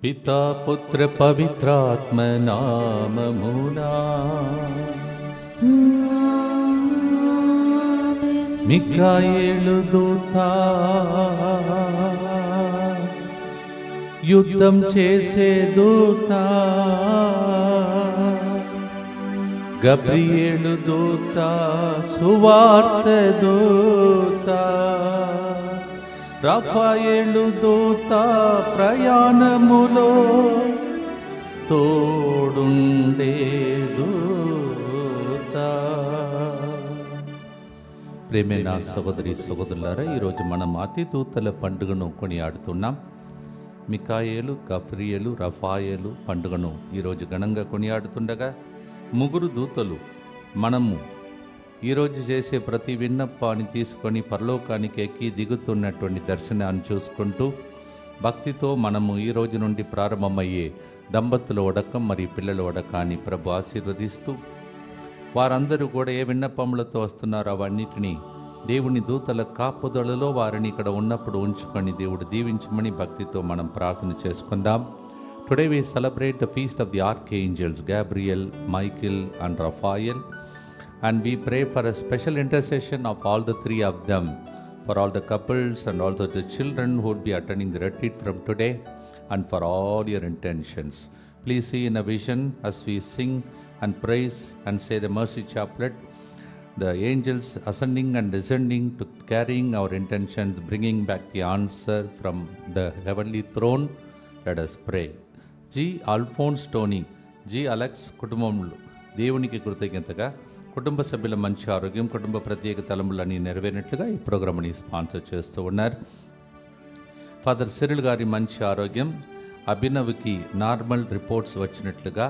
పితా పుత్ర పవిత్రాత్మ నామమునా మిఖాయేలు దూత యుద్ధం చేసే దూత గబ్రియేలు దూత సువార్త దూత రఫాయేలు దూత ప్రయాణములో తోడుండే దూత. ప్రేమైన సహోదరి సహోదరులారా, ఈరోజు మనం అతిదూతల పండుగను కొనియాడుతున్నాం. మిఖాయేలు, గబ్రియేలు, రఫాయేలు పండుగను ఈరోజు ఘనంగా కొనియాడుతుండగా ముగ్గురు దూతలు మనము ఈరోజు చేసే ప్రతి విన్నపాన్ని తీసుకొని పరలోకానికి ఎక్కి దిగుతున్నటువంటి దర్శనాన్ని చూసుకుంటూ భక్తితో మనము ఈ రోజు నుండి ప్రారంభమయ్యే దంపతుల వడకం మరియు పిల్లల వడకాన్ని ప్రభు ఆశీర్వదిస్తూ, వారందరూ కూడా ఏ విన్నపములతో వస్తున్నారో అవన్నిటినీ దేవుని దూతల కాపుదలలో వారిని ఇక్కడ ఉన్నప్పుడు ఉంచుకొని దేవుడు దీవించమని భక్తితో మనం ప్రార్థన చేసుకుందాం. Today we celebrate the feast of the archangels Gabriel, Michael and Raphael, and we pray for a special intercession of all the three of them, for all the couples and also the children who would be attending the retreat from today, and for all your intentions. Please see in a vision as we sing and praise and say the mercy chaplet, the angels ascending and descending to carrying our intentions, bringing back the answer from the heavenly throne. Let us pray. G Alphonse Tony, G Alex కుటుంబంలో దేవునికి కృతజ్ఞతగా కుటుంబ సభ్యుల మంచి ఆరోగ్యం, కుటుంబ ప్రత్యేక తలములన్నీ నెరవేరినట్లుగా ఈ ప్రోగ్రామ్ని స్పాన్సర్ చేస్తూ ఉన్నారు. ఫాదర్ సిరిల్ గారి మంచి ఆరోగ్యం, అభినవ్కి నార్మల్ రిపోర్ట్స్ వచ్చినట్లుగా,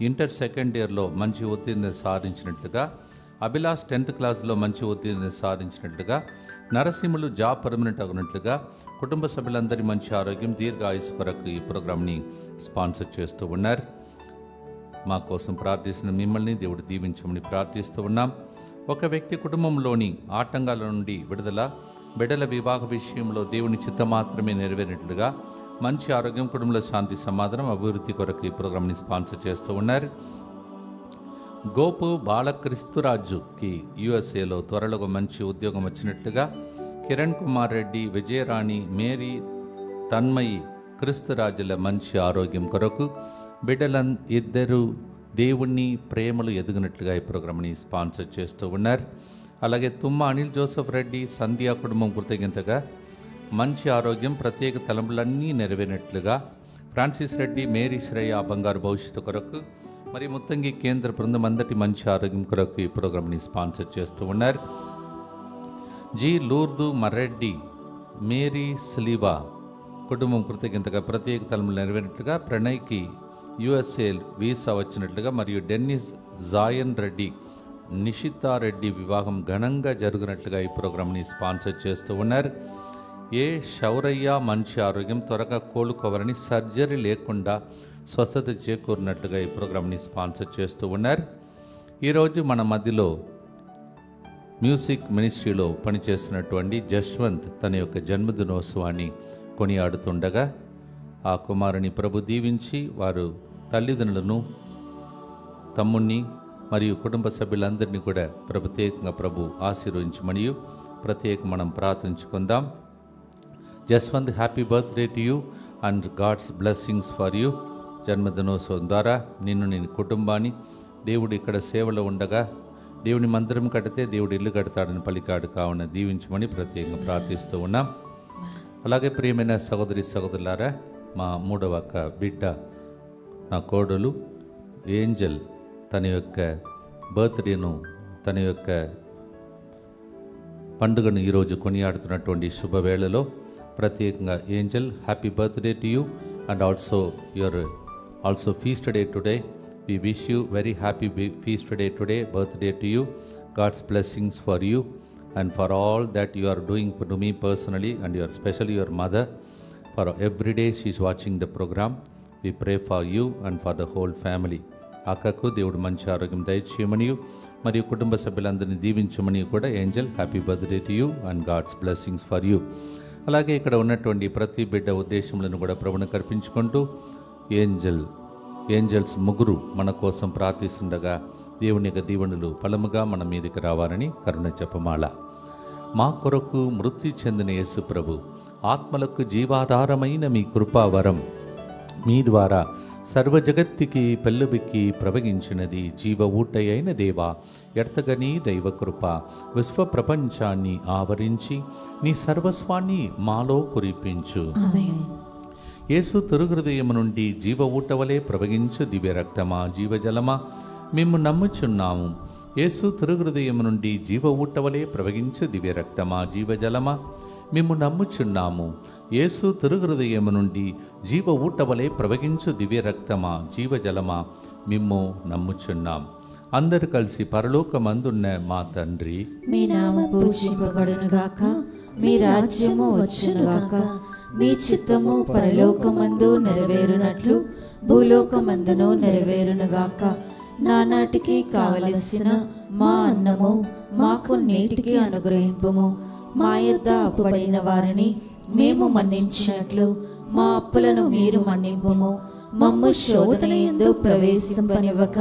ఇంటర్ సెకండ్ ఇయర్లో మంచి ఉత్తీర్ణత సాధించినట్లుగా, అభిలాష్ 10th క్లాస్లో మంచి ఉత్తీర్ణత సాధించినట్లుగా, నరసింహులు జాబ్ పర్మనెంట్ అవునట్లుగా కుటుంబ సభ్యులందరి మంచి ఆరోగ్యం, దీర్ఘాయుస్ కొరకు ఈ ప్రోగ్రామ్ని స్పాన్సర్ చేస్తూ ఉన్నారు. మా కోసం ప్రార్థిస్తున్న మిమ్మల్ని దేవుడు దీవించమని ప్రార్థిస్తూ ఉన్నాం. ఒక వ్యక్తి కుటుంబంలోని ఆటంకాల నుండి విడుదల, బిడ్డల వివాహ విషయంలో దేవుని చిత్తం మాత్రమే నెరవేరినట్లుగా మంచి ఆరోగ్యం, కుటుంబంలో శాంతి సమాధానం, అభివృద్ధి కొరకు ఈ ప్రోగ్రామ్ని స్పాన్సర్ చేస్తూ ఉన్నారు. గోపు బాలక్రిస్తురాజుకి యుఎస్ఏలో త్వరలో మంచి ఉద్యోగం వచ్చినట్లుగా, కిరణ్ కుమార్ రెడ్డి, విజయరాణి, మేరీ, తన్మయి క్రిస్తురాజుల మంచి ఆరోగ్యం కొరకు ఇద్దరు దేవుణ్ణి ప్రేమలు ఎదిగినట్లుగా ఈ ప్రోగ్రామ్ని స్పాన్సర్ చేస్తూ ఉన్నారు. అలాగే తుమ్మ అనిల్ జోసెఫ్ రెడ్డి, సంధ్యా కుటుంబం కృతజ్ఞతగా మంచి ఆరోగ్యం, ప్రత్యేక తలంపులన్నీ నెరవేరినట్లుగా, ఫ్రాన్సిస్ రెడ్డి, మేరీ శ్రేయ బంగారు భవిష్యత్తు కొరకు మరియు ముత్తంగి కేంద్ర బృందం అందరి మంచి ఆరోగ్యం కొరకు ఈ ప్రోగ్రామ్ని స్పాన్సర్ చేస్తూ ఉన్నారు. జి లూర్దు మరెడ్డి, మేరీ స్లీవా కుటుంబం కృతజ్ఞతగా ప్రత్యేక తలములు నెరవేరినట్లుగా, ప్రణయ్కి యుఎస్ఏ వీసా వచ్చినట్లుగా మరియు డెన్నిస్ జాయన్ రెడ్డి, నిషితా రెడ్డి వివాహం ఘనంగా జరుగునట్లుగా ఈ ప్రోగ్రామ్ని స్పాన్సర్ చేస్తూ ఉన్నారు. ఏ శౌరయ్య మంచి ఆరోగ్యం, త్వరగా కోలుకోవాలని, సర్జరీ లేకుండా స్వస్థత చేకూరినట్లుగా ఈ ప్రోగ్రామ్ని స్పాన్సర్ చేస్తూ ఉన్నారు. ఈరోజు మన మధ్యలో మ్యూజిక్ మినిస్ట్రీలో పనిచేస్తున్నటువంటి జశ్వంత్ తన యొక్క జన్మదినోత్సవాన్ని కొనియాడుతుండగా ఆ కుమారుని ప్రభు దీవించి వారు తల్లిదండ్రులను, తమ్ముణ్ణి మరియు కుటుంబ సభ్యులందరినీ కూడా ప్రత్యేకంగా ప్రభు ఆశీర్వదించమని ప్రత్యేక మనం ప్రార్థించుకుందాం. Jaswanth, happy birthday to you and God's blessings for you. జన్మదినోత్సవం ద్వారా నిన్ను, నేను కుటుంబాన్ని దేవుడు ఇక్కడ సేవలో ఉండగా దేవుని మందిరం కడితే దేవుడు ఇల్లు కడతాడని పలికాడు, కావున దీవించమని ప్రత్యేకంగా ప్రార్థిస్తూ ఉన్నాం. అలాగే ప్రియమైన సహోదరి సహోదరులారా, మా మూడవ బిడ్డ, నా కోడలు ఏంజల్ తన యొక్క బర్త్డేను, తన యొక్క పండుగను ఈరోజు కొనియాడుతున్నటువంటి శుభవేళలో ప్రత్యేకంగా Angel, happy birthday to you and also your also feast day today. We wish you very happy feast day today, birthday to you. God's blessings for you and for all that you are doing to me personally, and especially your mother. For every day she is watching the program. We pray for you and for the whole family. అక్కకు దేవుడు మంచి ఆరోగ్యం దయచేయమని మరియు కుటుంబ సభ్యులందరినీ దీవించమని కూడా Angel, happy birthday to you and God's blessings for you. అలాగే ఇక్కడ ఉన్నటువంటి ప్రతి బిడ్డ ఉద్దేశములను కూడా ప్రభువును కర్పించుకుంటూ ఏంజల్స్ ముగ్గురు మన కోసం ప్రార్థిస్తుండగా దేవుని యొక్క దీవెనలు బలముగా మన మీదకి రావాలని కరుణ జపమాల. మా కొరకు మృతి చెందిన యేసు ప్రభు ఆత్మలకు జీవాధారమైన మీ కృపావరం మీ ద్వారా సర్వజగత్తికి పెళ్ళుబిక్కి ప్రవగించినది. జీవ ఊటై అయిన దేవా, ఎడతగని దైవ కృప విశ్వ ప్రపంచాన్ని ఆవరించి నీ సర్వస్వాన్ని మాలో కురిపించు. యేసు తిరుహృదయం నుండి జీవ ఊటవలే ప్రవగించు దివ్య రక్తమా, జీవజలమా, మేము నమ్ముచున్నాము. యేసు తిరుహృదయం నుండి జీవ ఊటవలే ప్రవగించు దివ్య రక్తమా, జీవజలమా, మేము నమ్ముచున్నాము. యేసు తిరుహృదయం నుండి జీవ ఊటవలే ప్రవగించు దివ్య రక్తమా, జీవజలమా, మేము నమ్ముచున్నాం. అందరు కలిసి పరలోకమందున్న మా తండ్రి, మీ నామము పూజింపబడునుగాక, మీ రాజ్యము వచ్చునుగాక, మీ చిత్తము పరలోకమందు నెరవేరునట్లు భూలోకమందును నెరవేరునుగాక. నానాటికి కావలసిన మా అన్నము మాకు నేటికి అనుగ్రహింపుము. మా యొద్ద అప్పుపడిన వారిని మేము మన్నించినట్లు మా అప్పులను మీరు మన్నింపుము. మమ్ము శోధన యందు ప్రవేశింపనివ్వక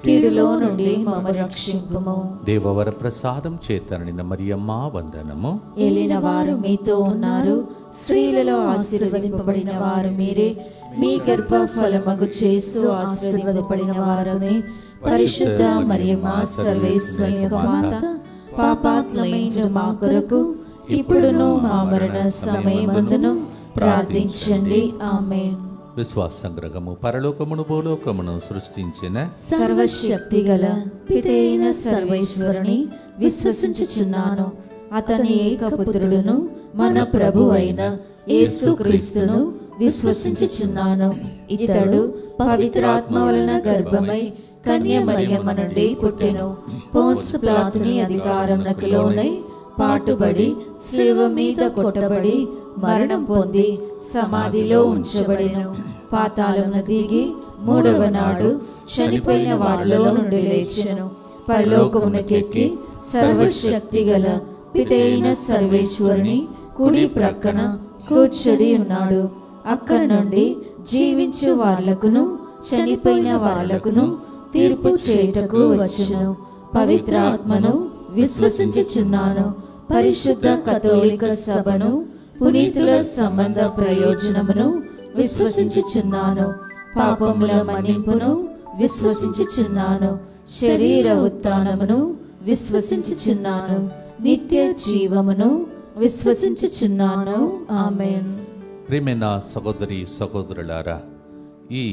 కీడులో నుండి మమ్ము రక్షింపుము. దేవవర ప్రసాదం చేతనని మరియమ్మ వందనము. ఏలిన వారు మీతో ఉన్నారు, స్త్రీలలో ఆశీర్వదింపబడిన వారు మీరే. మీ గర్భ ఫలమగు యేసు ఆశీర్వదింపబడిన వారునే. పరిశుద్ధ మరియమ్మ సర్వేశ్వరి యొక్క మాత, పాపాత్ములైన మా కొరకు ఇప్పుడును మా మరణ సమయమందును ప్రార్థించండి. ఆమేన్. విశ్వాస సంగ్రహము. పరలోకమును భూలోకమును సృష్టించిన సర్వశక్తి గల పితైన సర్వేశ్వరుని విశ్వసించుచున్నాను. అతని ఏకపుత్రుడును మన ప్రభు అయిన యేసుక్రీస్తును విశ్వసించుచున్నాను. ఇతడు పవిత్రాత్మ వలన గర్భమై కన్య మరియమ్మ నుండి పుట్టెను. పోన్సు పిలాతుని అధికారమునకు లోనై పాటుబడి శిలువ మీద కొట్టబడి మరణం పొంది సమాధిలో ఉంచబడెను. పాతాళమున దిగి మూడవ నాడు చనిపోయిన వారిలో నుండి లేచెను. పరలోకమునకెక్కి సర్వశక్తి గల పితైన సర్వేశ్వరుని కుడి ప్రక్కన కూర్చొని ఉన్నాడు. అక్కడి నుండి జీవించు వాళ్లకును చనిపోయిన వాళ్లకును తీర్పు చేయుటకు వచ్చును. పవిత్రాత్మను విశ్వసించుచున్నాను. పరిశుద్ధ కథోలిక సభను, పునీతుల సంబంధ ప్రయోజనమును విశ్వసించుచున్నాను. పాపముల మన్నింపును విశ్వసించుచున్నాను. శరీర ఉత్థానమును విశ్వసించుచున్నాను. నిత్య జీవమును విశ్వసించుచున్నాను. ఆమేన్. ప్రియమైన సహోదరి సహోదరులారా, ఈ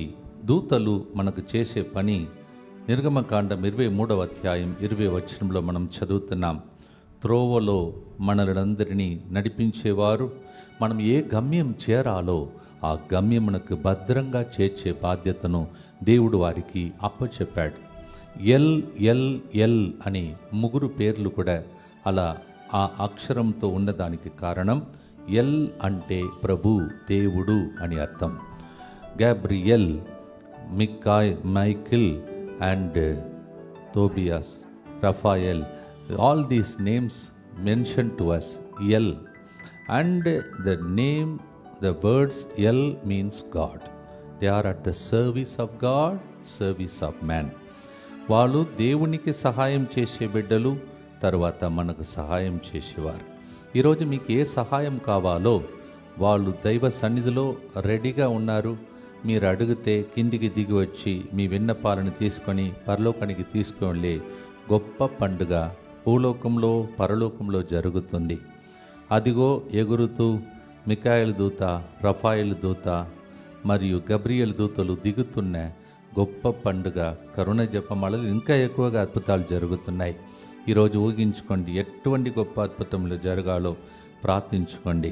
దూతలు మనకు చేసే పని నిర్గమకాండం 23వ అధ్యాయం 20వ వచనంలో మనం చదువుతున్నాం. త్రోవలో మనలందరినీ నడిపించేవారు, మనం ఏ గమ్యం చేరాలో ఆ గమ్యమునకు భద్రంగా చేర్చే బాధ్యతను దేవుడు వారికి అప్పచెప్పాడు. ఎల్ ఎల్ ఎల్ అని ముగ్గురు పేర్లు కూడా అలా ఆ అక్షరంతో ఉన్నదానికి కారణం, ఎల్ అంటే ప్రభు, దేవుడు అని అర్థం. Gabriel, Michael and Tobias, Raphael, all these names mentioned to us El, and the words El means God. They are at the service of God, service of man. వాళ్ళు దేవునికి సహాయం చేసే బిడ్డలు, తర్వాత మనకు సహాయం చేసేవారు. ఈరోజు మీకు ఏ సహాయం కావాలో వాళ్ళు దైవ సన్నిధిలో రెడీగా ఉన్నారు. మీరు అడిగితే కిందికి దిగి వచ్చి మీ విన్నపాలను తీసుకొని పరలోకానికి తీసుకొని గొప్ప పండుగ భూలోకంలో పరలోకంలో జరుగుతుంది. అదిగో ఎగురుతూ మికాయేలు దూత, రఫాయేలు దూత మరియు గబ్రియల్ దూతలు దిగుతున్న గొప్ప పండుగ కరుణ జపమాలలు. ఇంకా ఎక్కువగా అద్భుతాలు జరుగుతున్నాయి. ఈరోజు ఊహించుకోండి ఎటువంటి గొప్ప అద్భుతములు జరగాలో ప్రార్థించుకోండి.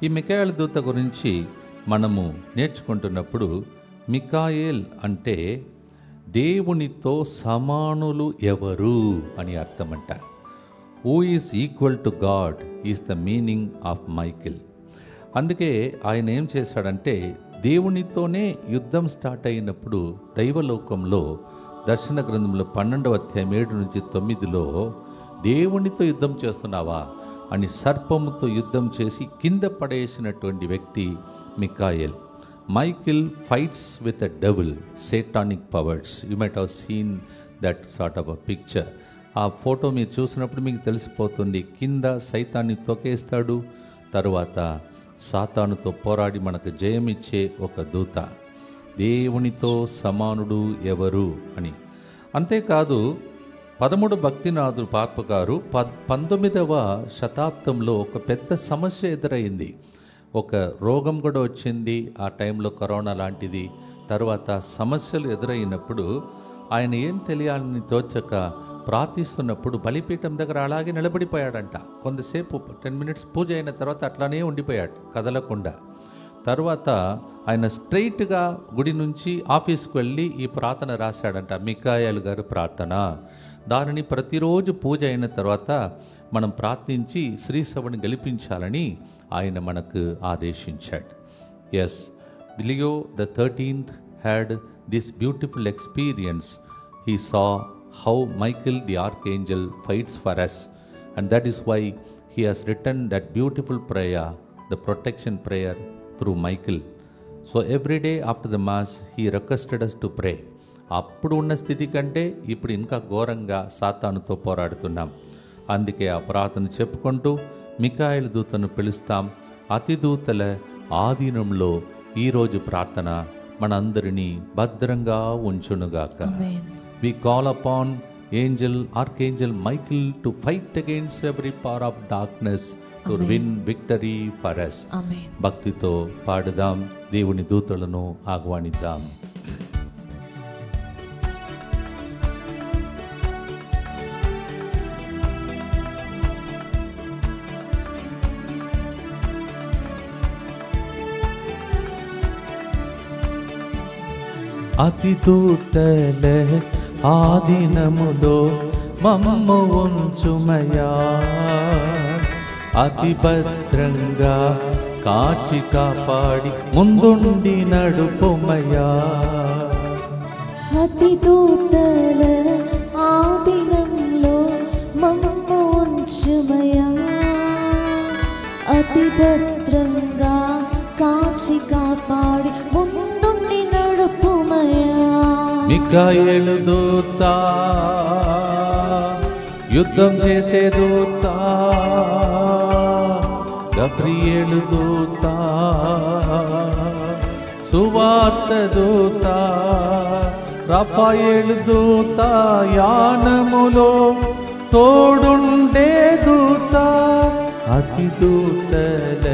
ఈ మికాయేలు దూత గురించి మనము నేర్చుకుంటున్నప్పుడు, మికాయేల్ అంటే దేవునితో సమానులు ఎవరు అని అర్థమంట. Who is equal to God is the meaning of Michael. అందుకే ఆయన ఏం చేశాడంటే, దేవునితోనే యుద్ధం స్టార్ట్ అయినప్పుడు దైవలోకంలో దర్శన గ్రంథంలో 12వ అధ్యాయం 7-9లో దేవునితో యుద్ధం చేస్తున్నావా అని సర్పముతో యుద్ధం చేసి కింద పడేసినటువంటి వ్యక్తి Mikael. Michael fights with the devil, satanic powers. You might have seen that sort of a picture. ఆ ఫోటో మీరు చూసినప్పుడు మీకు తెలిసిపోతుంది. కింద సైతాన్ని తొకేస్తాడు, తరువాత సాతానుతో పోరాడి మనకు జయమిచ్చే ఒక దూత. దేవునితో సమానుడు ఎవరు అని. అంతేకాదు 13 భక్తినాథుడు పాప గారు 19వ శతాబ్దంలో ఒక పెద్ద సమస్య ఎదురైంది. ఒక రోగం కూడా వచ్చింది ఆ టైంలో, కరోనా లాంటిది. తర్వాత సమస్యలు ఎదురైనప్పుడు ఆయన ఏం తెలియాలని తోచక ప్రార్థిస్తున్నప్పుడు బలిపీఠం దగ్గర అలాగే నిలబడిపోయాడంట. కొంతసేపు 10 minutes పూజ అయిన తర్వాత అట్లానే ఉండిపోయాడు కదలకుండా. తర్వాత ఆయన స్ట్రైట్గా గుడి నుంచి ఆఫీస్కి వెళ్ళి ఈ ప్రార్థన రాశాడంట, మికాయేలు గారు ప్రార్థన. దానిని ప్రతిరోజు పూజ అయిన తర్వాత మనం ప్రార్థించి శ్రీసభని గెలిపించాలని ఆయన మనకు ఆదేశించాడు. Yes, Leo the 13th had this beautiful experience. He saw how Michael the archangel fights for us, and that is why he has written that beautiful prayer, the protection prayer through Michael. So every day after the mass he requested us to pray. అప్పుడు ఉన్న స్థితి కంటే ఇప్పుడు ఇంకా ఘోరంగా సాతానుతో పోరాడుతున్నాం. అందుకే ఆ ప్రార్థన చెప్పుకుంటూ మికాయేలు దూతను పిలుస్తాం. అతిదూతల ఆధీనంలో ఈరోజు ప్రార్థన మనందరినీ భద్రంగా ఉంచునుగాక. We call upon Archangel Michael to fight against every power of darkness, to win victory for us. భక్తితో పాడుదాం, దేవుని దూతలను ఆహ్వానిద్దాం. అతిదూతల ఆధీనములో మమ్ము ఉంచుమయా, అతి భద్రంగా కాచి కాపాడి ముందుండి నడుపుమయా. అతిదూతల ఆధీనంలో మమ్ము ఉంచుమయా, అతి భద్రంగా కాచి కాపాడి ముందుండి నడుపుమయా. మికాయేలు దూత, యుద్ధం చేసే దూత, గబ్రియేలు దూత, సువార్త దూత, రఫాయేలు దూత, యానములో తోడుండే దూత, అతిదూతల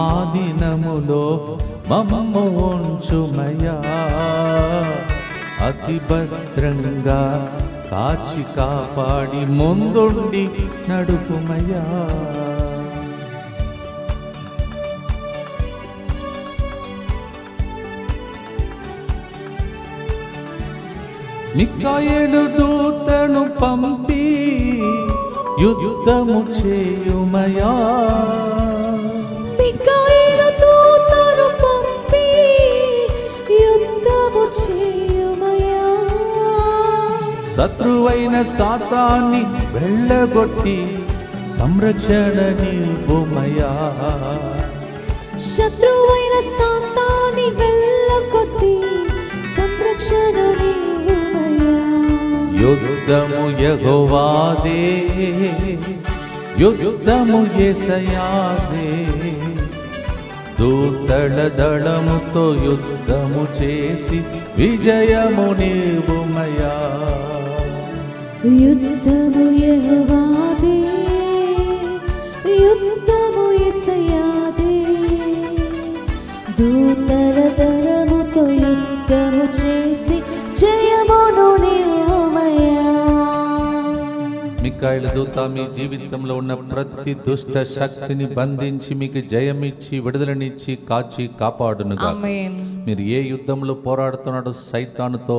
ఆధీనములో మమ్ము ఉంచుమయా, అతి భద్రంగా కాచి కాపాడి ముందుండి నడుపుమయా. మికాయేలు దూతను పంపి యుద్ధము చేయుమయా, మికాయేలు దూతను పంపి యుద్ధము చేయుమయా. శత్రువైన సాతాన్ని వెళ్ళగొట్టి సంరక్షణ నీవుమయా, శత్రువైన సాతాన్ని వెళ్ళగొట్టి సంరక్షణ నీవుమయా. యుద్ధము యెహోవాదే, యుద్ధము యేసయ్యాదే, దూతల దళముతో యుద్ధము చేసి విజయము నీవుమయా. యుద్ధము యెహోవాదే, యుద్ధము యేసయ్యాదే, దూతల దళముతో యుద్ధము చేసి జయమును నీవుమయా. మికాయేలు దూత మీ జీవితంలో ఉన్న ప్రతి దుష్ట శక్తిని బంధించి మీకు జయమిచ్చి విడుదలనిచ్చి కాచి కాపాడునుగా. మీరు ఏ యుద్ధంలో పోరాడుతున్నాడో సైతానుతో,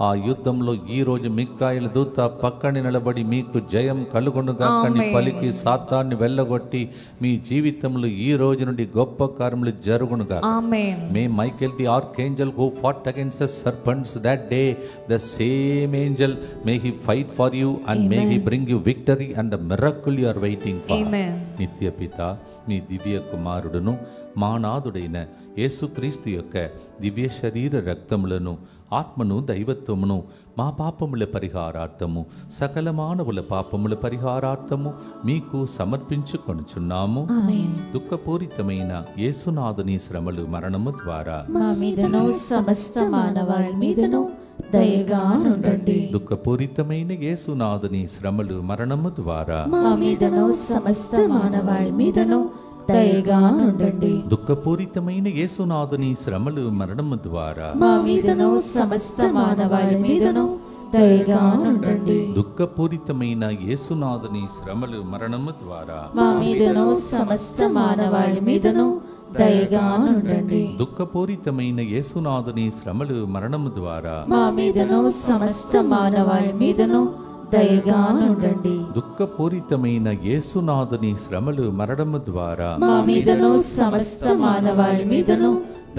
ఆ యుద్ధంలో ఈ రోజు మికాయేలు దూత పక్కన నిలబడి మీకు జయం కలుగునుగా అని పలికి సాతాన్ని వెళ్ళగొట్టి మీ జీవితంలో ఈ రోజు నుండి గొప్ప కార్యములు జరుగునుగా. May Michael the archangel who fought against the serpents that day, the same angel may he fight for you and may he bring you victory and the miracle you are waiting for. Amen. నిత్య పిత మీ దివ్య కుమారుడును మా నాథుడైన యేసుక్రీస్తు యొక్క దివ్య శరీర రక్తములను ఆత్మను దైవత్వమును మా పాపముల పరిహారార్థము సకల మానవుల పాపముల పరిహారార్థము మీకు సమర్పించుకొనుచున్నాము. దుఃఖపూరితమైన యేసునాథుని శ్రమలు మరణము ద్వారా మా మీదను సమస్త మానవాళి మీదను దయగా నుండండి. దుఃఖపూరితమైన యేసునాథుని శ్రమలు మరణము ద్వారా మా మీదను సమస్త మానవాళి మీదను దయగా నుండండి. దుఃఖపూరితమైన యేసునాథుని శ్రమలు మరణము ద్వారా మా మీదను సమస్త మానవాళి మీదను దయగా నుండండి. దుఃఖపూరితమైన యేసునాథుని శ్రమలు మరణము ద్వారా మా మీదను సమస్త మానవాళి మీదను దయగా నుండండి. దుఃఖపూరితమైన యేసునాథుని శ్రమలు మరణము ద్వారా మా మీదను సమస్త మానవాళి మీదను దయగా నుండండి. దుఃఖపూరితమైన యేసునాథుని శ్రమలు మరణము ద్వారా మా మీదను సమస్త మానవాళి మీదను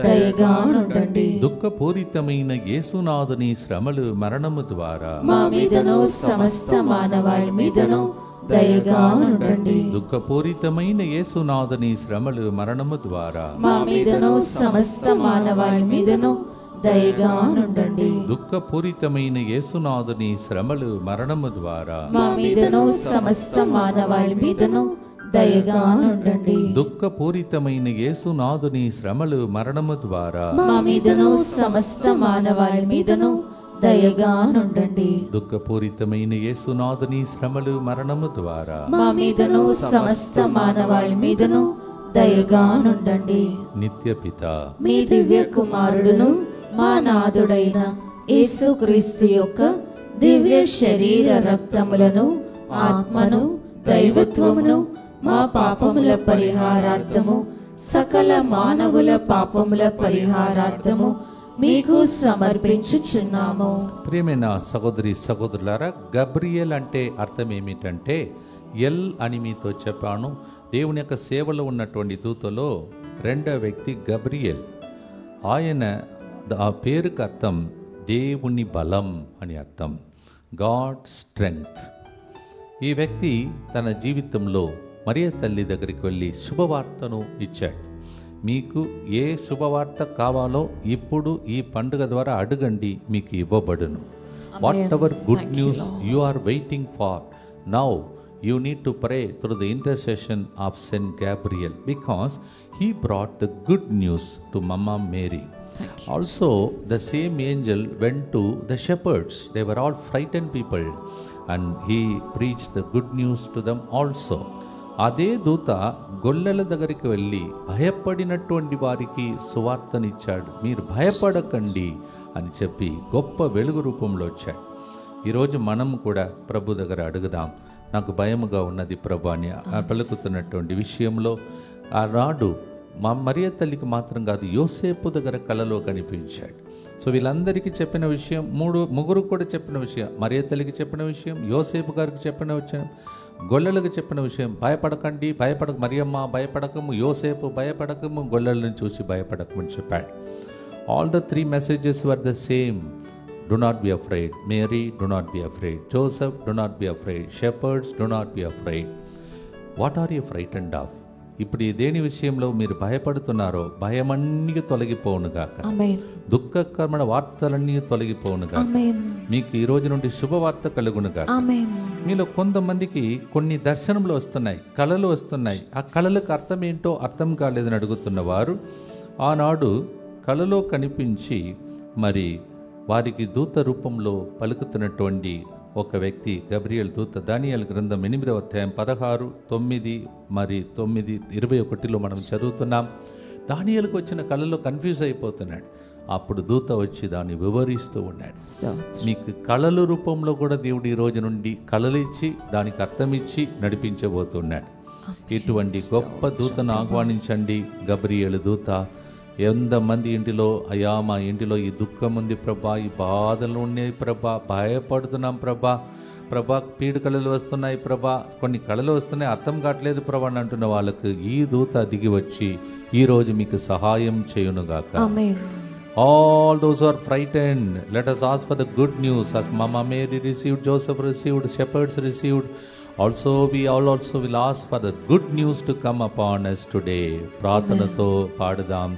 దయగా నుండండి. దుఃఖపూరితమైన యేసునాథుని శ్రమలు మరణము ద్వారా మా మీదను సమస్త మానవాళి మీదను దయగా నుండండి. దుఃఖపూరితమైన యేసునాథుని శ్రమలు మరణము ద్వారా మా మీదను సమస్త మానవాళి మీదను దయగా నుండండి. దుఃఖపూరితమైన యేసునాథుని శ్రమలు మరణము ద్వారా మా మీదను సమస్త మానవాళి మీదను దయగా నుండండి. దుఃఖపూరితమైన యేసునాథుని శ్రమలు మరణము ద్వారా మా మీదను సమస్త మానవాళి మీదను దయగా నుండండి. దుఃఖపూరితమైన యేసునాథుని శ్రమలు మరణము ద్వారా మా మీదను సమస్త మానవాళి మీదను దయగా నుండండి. నిత్య పిత మీ దివ్య కుమారుడును మా నాథుడైన యేసుక్రీస్తు యొక్క దివ్య శరీర రక్తములను ఆత్మను దైవత్వమును మా పాపముల పరిహారార్థము సకల మానవుల పాపముల పరిహారార్థము మీకు సమర్పించుచున్నాము. ప్రియమైన సహోదరి సహోదరులారా, గబ్రియల్ అంటే అర్థం ఏమిటంటే ఎల్ అని మీతో చెప్పాను. దేవుని యొక్క సేవలో ఉన్నటువంటి దూతలో రెండవ వ్యక్తి గబ్రియల్. ఆయన ఆ పేరుకి అర్థం దేవుని బలం అని అర్థం, గాడ్ స్ట్రెంగ్త్. ఈ వ్యక్తి తన జీవితంలో మరియ తల్లి దగ్గరికి వెళ్ళి శుభవార్తను ఇచ్చాడు. మీకు ఏ శుభవార్త కావాలో ఇప్పుడు ఈ పండుగ ద్వారా అడగండి, మీకు ఇవ్వబడును. Whatever good news you are waiting for now, you need to pray through the intercession of Saint Gabriel, because he brought the good news to Mama Mary. Also, the same angel went to the shepherds. They were all frightened people, and he preached the good news to them also. అదే దూత గొల్లల దగ్గరికి వెళ్ళి భయపడినటువంటి వారికి సువార్తనిచ్చాడు. మీరు భయపడకండి అని చెప్పి గొప్ప వెలుగు రూపంలో వచ్చాడు. ఈరోజు మనం కూడా ప్రభు దగ్గర అడుగుదాం, నాకు భయముగా ఉన్నది ప్రభు అని పలుకుతున్నటువంటి విషయంలో. ఆ రాడు మా మరియ తల్లికి మాత్రం కాదు, యోసేపు దగ్గర కలలో కనిపించాడు. సో వీళ్ళందరికీ చెప్పిన విషయం, ముగ్గురు కూడా చెప్పిన విషయం, మరియ తల్లికి చెప్పిన విషయం, యోసేపు గారికి చెప్పిన విషయం, గొల్లలకు చెప్పిన విషయం, భయపడకండి, మరియమ్మ భయపడకము, యోసేపు భయపడకము, గొల్లలను చూసి భయపడకమని చెప్పాడు. All the 3 messages were the same. Do not be afraid. Mary, do not be afraid. Joseph, do not be afraid. Shepherds, do not be afraid. What are you frightened of? ఇప్పుడు దేని విషయంలో మీరు భయపడుతున్నారో భయమన్నీ తొలగిపోవునుగాక. దుఃఖకరమైన వార్తలన్నీ తొలగిపోవునుగాక. మీకు ఈ రోజు నుండి శుభవార్త కలుగునుగాక. మీలో కొంతమందికి కొన్ని దర్శనములు వస్తున్నాయి, కళలు వస్తున్నాయి. ఆ కళలకు అర్థం ఏంటో అర్థం కాలేదని అడుగుతున్నవారు, ఆనాడు కళలో కనిపించి మరి వారికి దూత రూపంలో పలుకుతున్నటువంటి ఒక వ్యక్తి గబ్రియల్ దూత. దానియేలు గ్రంథం 8వ అధ్యాయం 16, 9 మరి 9, 21లో మనం చదువుతున్నాం. దానియేలుకు వచ్చిన కళలో కన్ఫ్యూజ్ అయిపోతున్నాడు. అప్పుడు దూత వచ్చి దాన్ని వివరిస్తూ ఉన్నాడు. మీకు కళల రూపంలో కూడా దేవుడు ఈ రోజు నుండి కళలు ఇచ్చి దానికి అర్థం ఇచ్చి నడిపించబోతున్నాడు. ఇటువంటి గొప్ప దూతను ఆహ్వానించండి. గబ్రియలు దూత, ఎంతమంది ఇంటిలో, అయ్యా మా ఇంటిలో ఈ దుఃఖం ఉంది ప్రభా, ఈ బాధలు ఉన్నాయి ప్రభా, భయపడుతున్నాం ప్రభా, పీడు కళలు వస్తున్నాయి ప్రభా, కొన్ని కళలు వస్తున్నాయి అర్థం కావట్లేదు ప్రభా అని అంటున్న వాళ్ళకు ఈ దూత దిగి వచ్చి ఈరోజు మీకు సహాయం చేయునుగాక. All those who are frightened, let us ask for the good news. As Mama Mary received, Joseph received, shepherds received, also we all also will ask for the good news to come upon us today. ప్రార్థనతో పాడుదాం.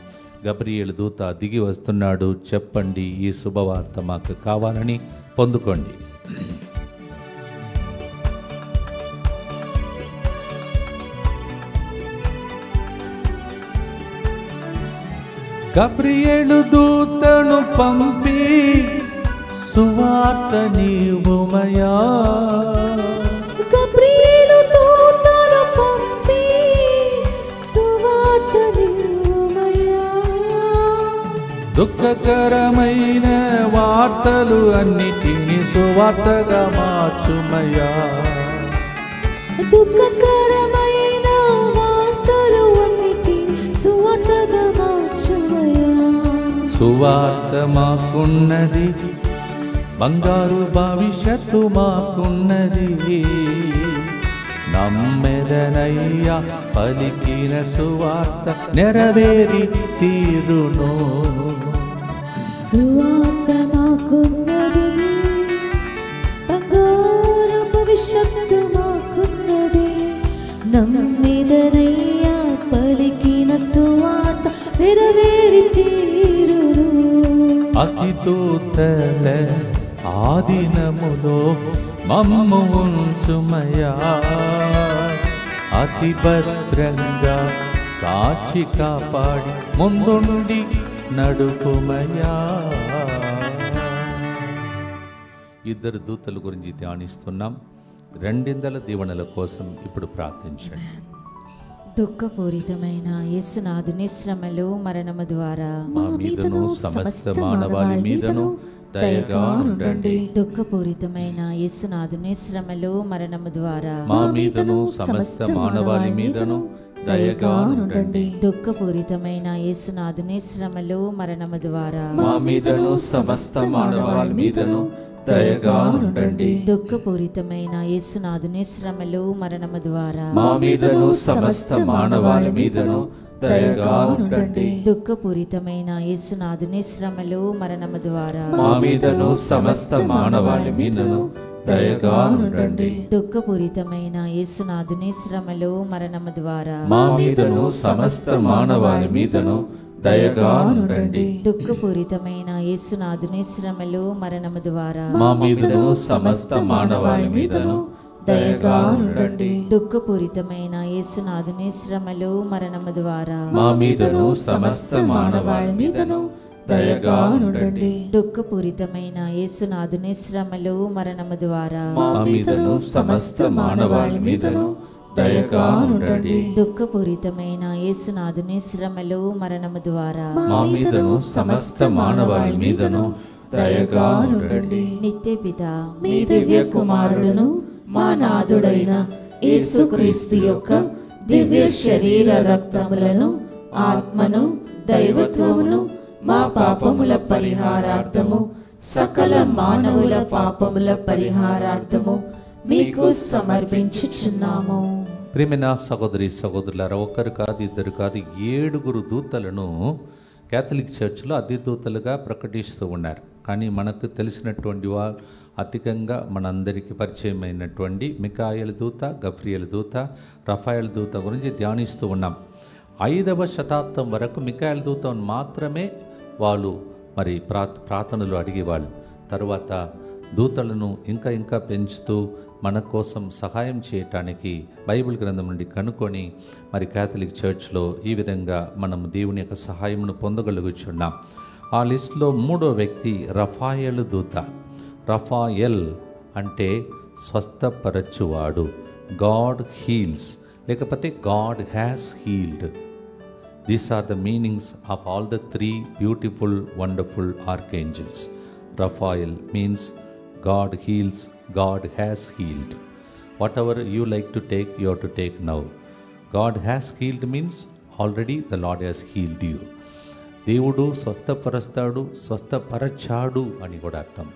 గబ్రియేలు దూత దిగి వస్తున్నాడు, చెప్పండి ఈ శుభవార్త మాకు కావాలని పొందుకోండి. గబ్రియేలు దూతను పంపి సువార్త నీవుమయా. గబ్రియేలు దూతను పంపి సువార్త నీవుమయా. దుఃఖకరమైన వార్తలు అన్నిటినీ సువార్తగా మార్చుమయా. దుఃఖకరమైన వార్తలు అన్నిటినీ సువార్తగా మార్చుమయా. సువార్త మాకున్నది, బంగారు భవిష్యత్తు మాకున్నది. నమ్మెదనయ్యా పలికిన సువార్త నెరవేరి తీరును. సువార్త మాకున్నది, బంగారు భవిష్యత్తు మాకున్నది. నమ్మెదనయ్యా పలికిన సువార్త నెరవేరి తీరును. అతిదూతల ఆదినములో మమ్ము ఉంచుమయా. అతి భద్రంగా కాచి కాపాడి ముందుండి నడుపుమయా. ఇద్దరు దూతల గురించి ధ్యానిస్తున్నాం. రెండిందల దీవెనల కోసం ఇప్పుడు ప్రార్థించండి. దుఃఖపూరితమైన యేసునాథుని శ్రమలు మరణము ద్వారా మా మీదను సమస్త మానవాళి మీదను దయగా ఉండండి. దుఃఖపూరితమైన యేసునాథుని శ్రమలు మరణము ద్వారా మా మీదను సమస్త మానవాళి మీదను దయగా ఉండండి. దుఃఖపూరితమైన యేసునాథుని శ్రమలు మరణము ద్వారా మా మీదను సమస్త మానవాళి మీదను దయగా ఉండండి. దుఃఖపూరితమైన యేసునాథుని శ్రమలు మరణము ద్వారా మా మీదను సమస్త మానవాళి మీదను దయగా ఉండండి. దుఃఖపూరితమైన యేసునాథుని శ్రమలు మరణము ద్వారా మా మీదను సమస్త మానవాళి మీదను దయగా ఉండండి. దుఃఖపూరితమైన యేసునాథుని శ్రమలు మరణము ద్వారా మా మీదను సమస్త మానవాళి మీదను దయగా ఉండండి. దుఃఖపూరితమైన యేసునాథుని శ్రమలు మరణము ద్వారా మా మీదను సమస్త మానవాళి మీదను దయగా ఉండండి. దుఃఖపూరితమైన యేసునాథుని శ్రమలు మరణము ద్వారా మా మీదను సమస్త మానవాళి మీదను దయగా ఉండండి. దుఃఖపూరితమైన యేసునాథుని శ్రమలు మరణము ద్వారా మా మీదను సమస్త మానవాళి మీదను దయగా ఉండండి. దుఃఖపూరితమైన యేసునాథుని శ్రమలు మరణము ద్వారా మా మీదను సమస్త మానవాళి మీదను దయగా ఉండండి. నిత్య పిత మీ దివ్య కుమారుడును మా నాథుడైన యేసుక్రీస్తు యొక్క దివ్య శరీర రక్తములను ఆత్మను దైవత్వమును మా పాపముల పరిహారార్థము సకల మానవుల పాపముల పరిహారార్థము మీకు సమర్పించుచున్నాము. ప్రియమైన సహోదరి సహోదరులారా, ఒకరు కాదు ఇద్దరు కాదు 7 దూతలను క్యాథలిక్ చర్చ్లో అధిదూతలుగా ప్రకటిస్తూ ఉన్నారు. కానీ మనకు తెలిసినటువంటి వారు అధికంగా మనందరికీ పరిచయమైనటువంటి మికాయేలు దూత, గబ్రియేలు దూత, రఫాయేలు దూత గురించి ధ్యానిస్తూ ఉన్నాం. 5వ శతాబ్దం వరకు మికాయేలు దూతను మాత్రమే వాళ్ళు మరి ప్రార్థనలు అడిగేవాళ్ళు. తరువాత దూతలను ఇంకా ఇంకా పెంచుతూ మన కోసం సహాయం చేయటానికి బైబిల్ గ్రంథం నుండి కనుక్కొని మరి క్యాథలిక్ చర్చ్లో ఈ విధంగా మనం దేవుని యొక్క సహాయమును పొందగలుగుచున్నాం. ఆ లిస్టులో 3వ వ్యక్తి రఫాయేలు దూత. రఫాయెల్ అంటే స్వస్థపరచువాడు, గాడ్ హీల్స్, లేకపోతే God has healed. These are the meanings of all the 3 beautiful, wonderful archangels. Raphael means God heals, God has healed. Whatever you like to take, you have to take now. God has healed means already the Lord has healed you. దేవుడు స్వస్థపరుస్తాడు, స్వస్థపరచాడు అని కూడా అర్థం.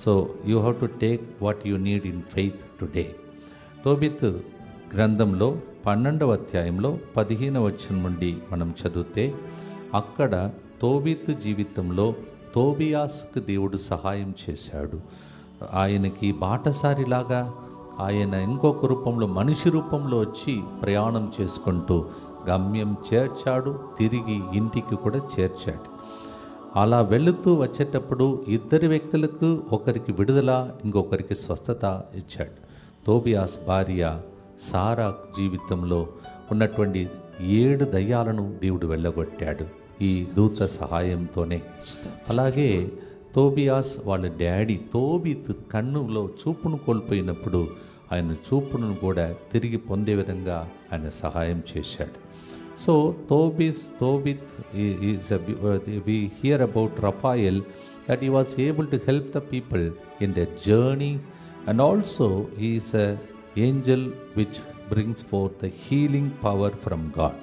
So you have to take what you need in faith today. Tobit గ్రంథంలో 12వ అధ్యాయంలో 15వ వచనం నుండి మనం చదివితే అక్కడ తోబీతు జీవితంలో తోబియాస్కు దేవుడు సహాయం చేశాడు. ఆయనకి బాటసారిలాగా ఆయన ఇంకొక రూపంలో మనిషి రూపంలో వచ్చి ప్రయాణం చేసుకుంటూ గమ్యం చేర్చాడు, తిరిగి ఇంటికి కూడా చేర్చాడు. అలా వెళుతూ వచ్చేటప్పుడు ఇద్దరు వ్యక్తులకు ఒకరికి విడుదల, ఇంకొకరికి స్వస్థత ఇచ్చాడు. తోబియాస్ భార్య సారా జీవితంలో ఉన్నటువంటి 7 దయ్యాలను దేవుడు వెళ్ళగొట్టాడు ఈ దూత సహాయంతోనే. అలాగే తోబియాస్ వాళ్ళ డాడీ తోబిత్ కన్నులో చూపును కోల్పోయినప్పుడు ఆయన చూపును కూడా తిరిగి పొందే విధంగా ఆయన సహాయం చేశాడు. So Tobit is we hear about Raphael that he was able to help the people in their journey, and also he is an angel which brings forth the healing power from God.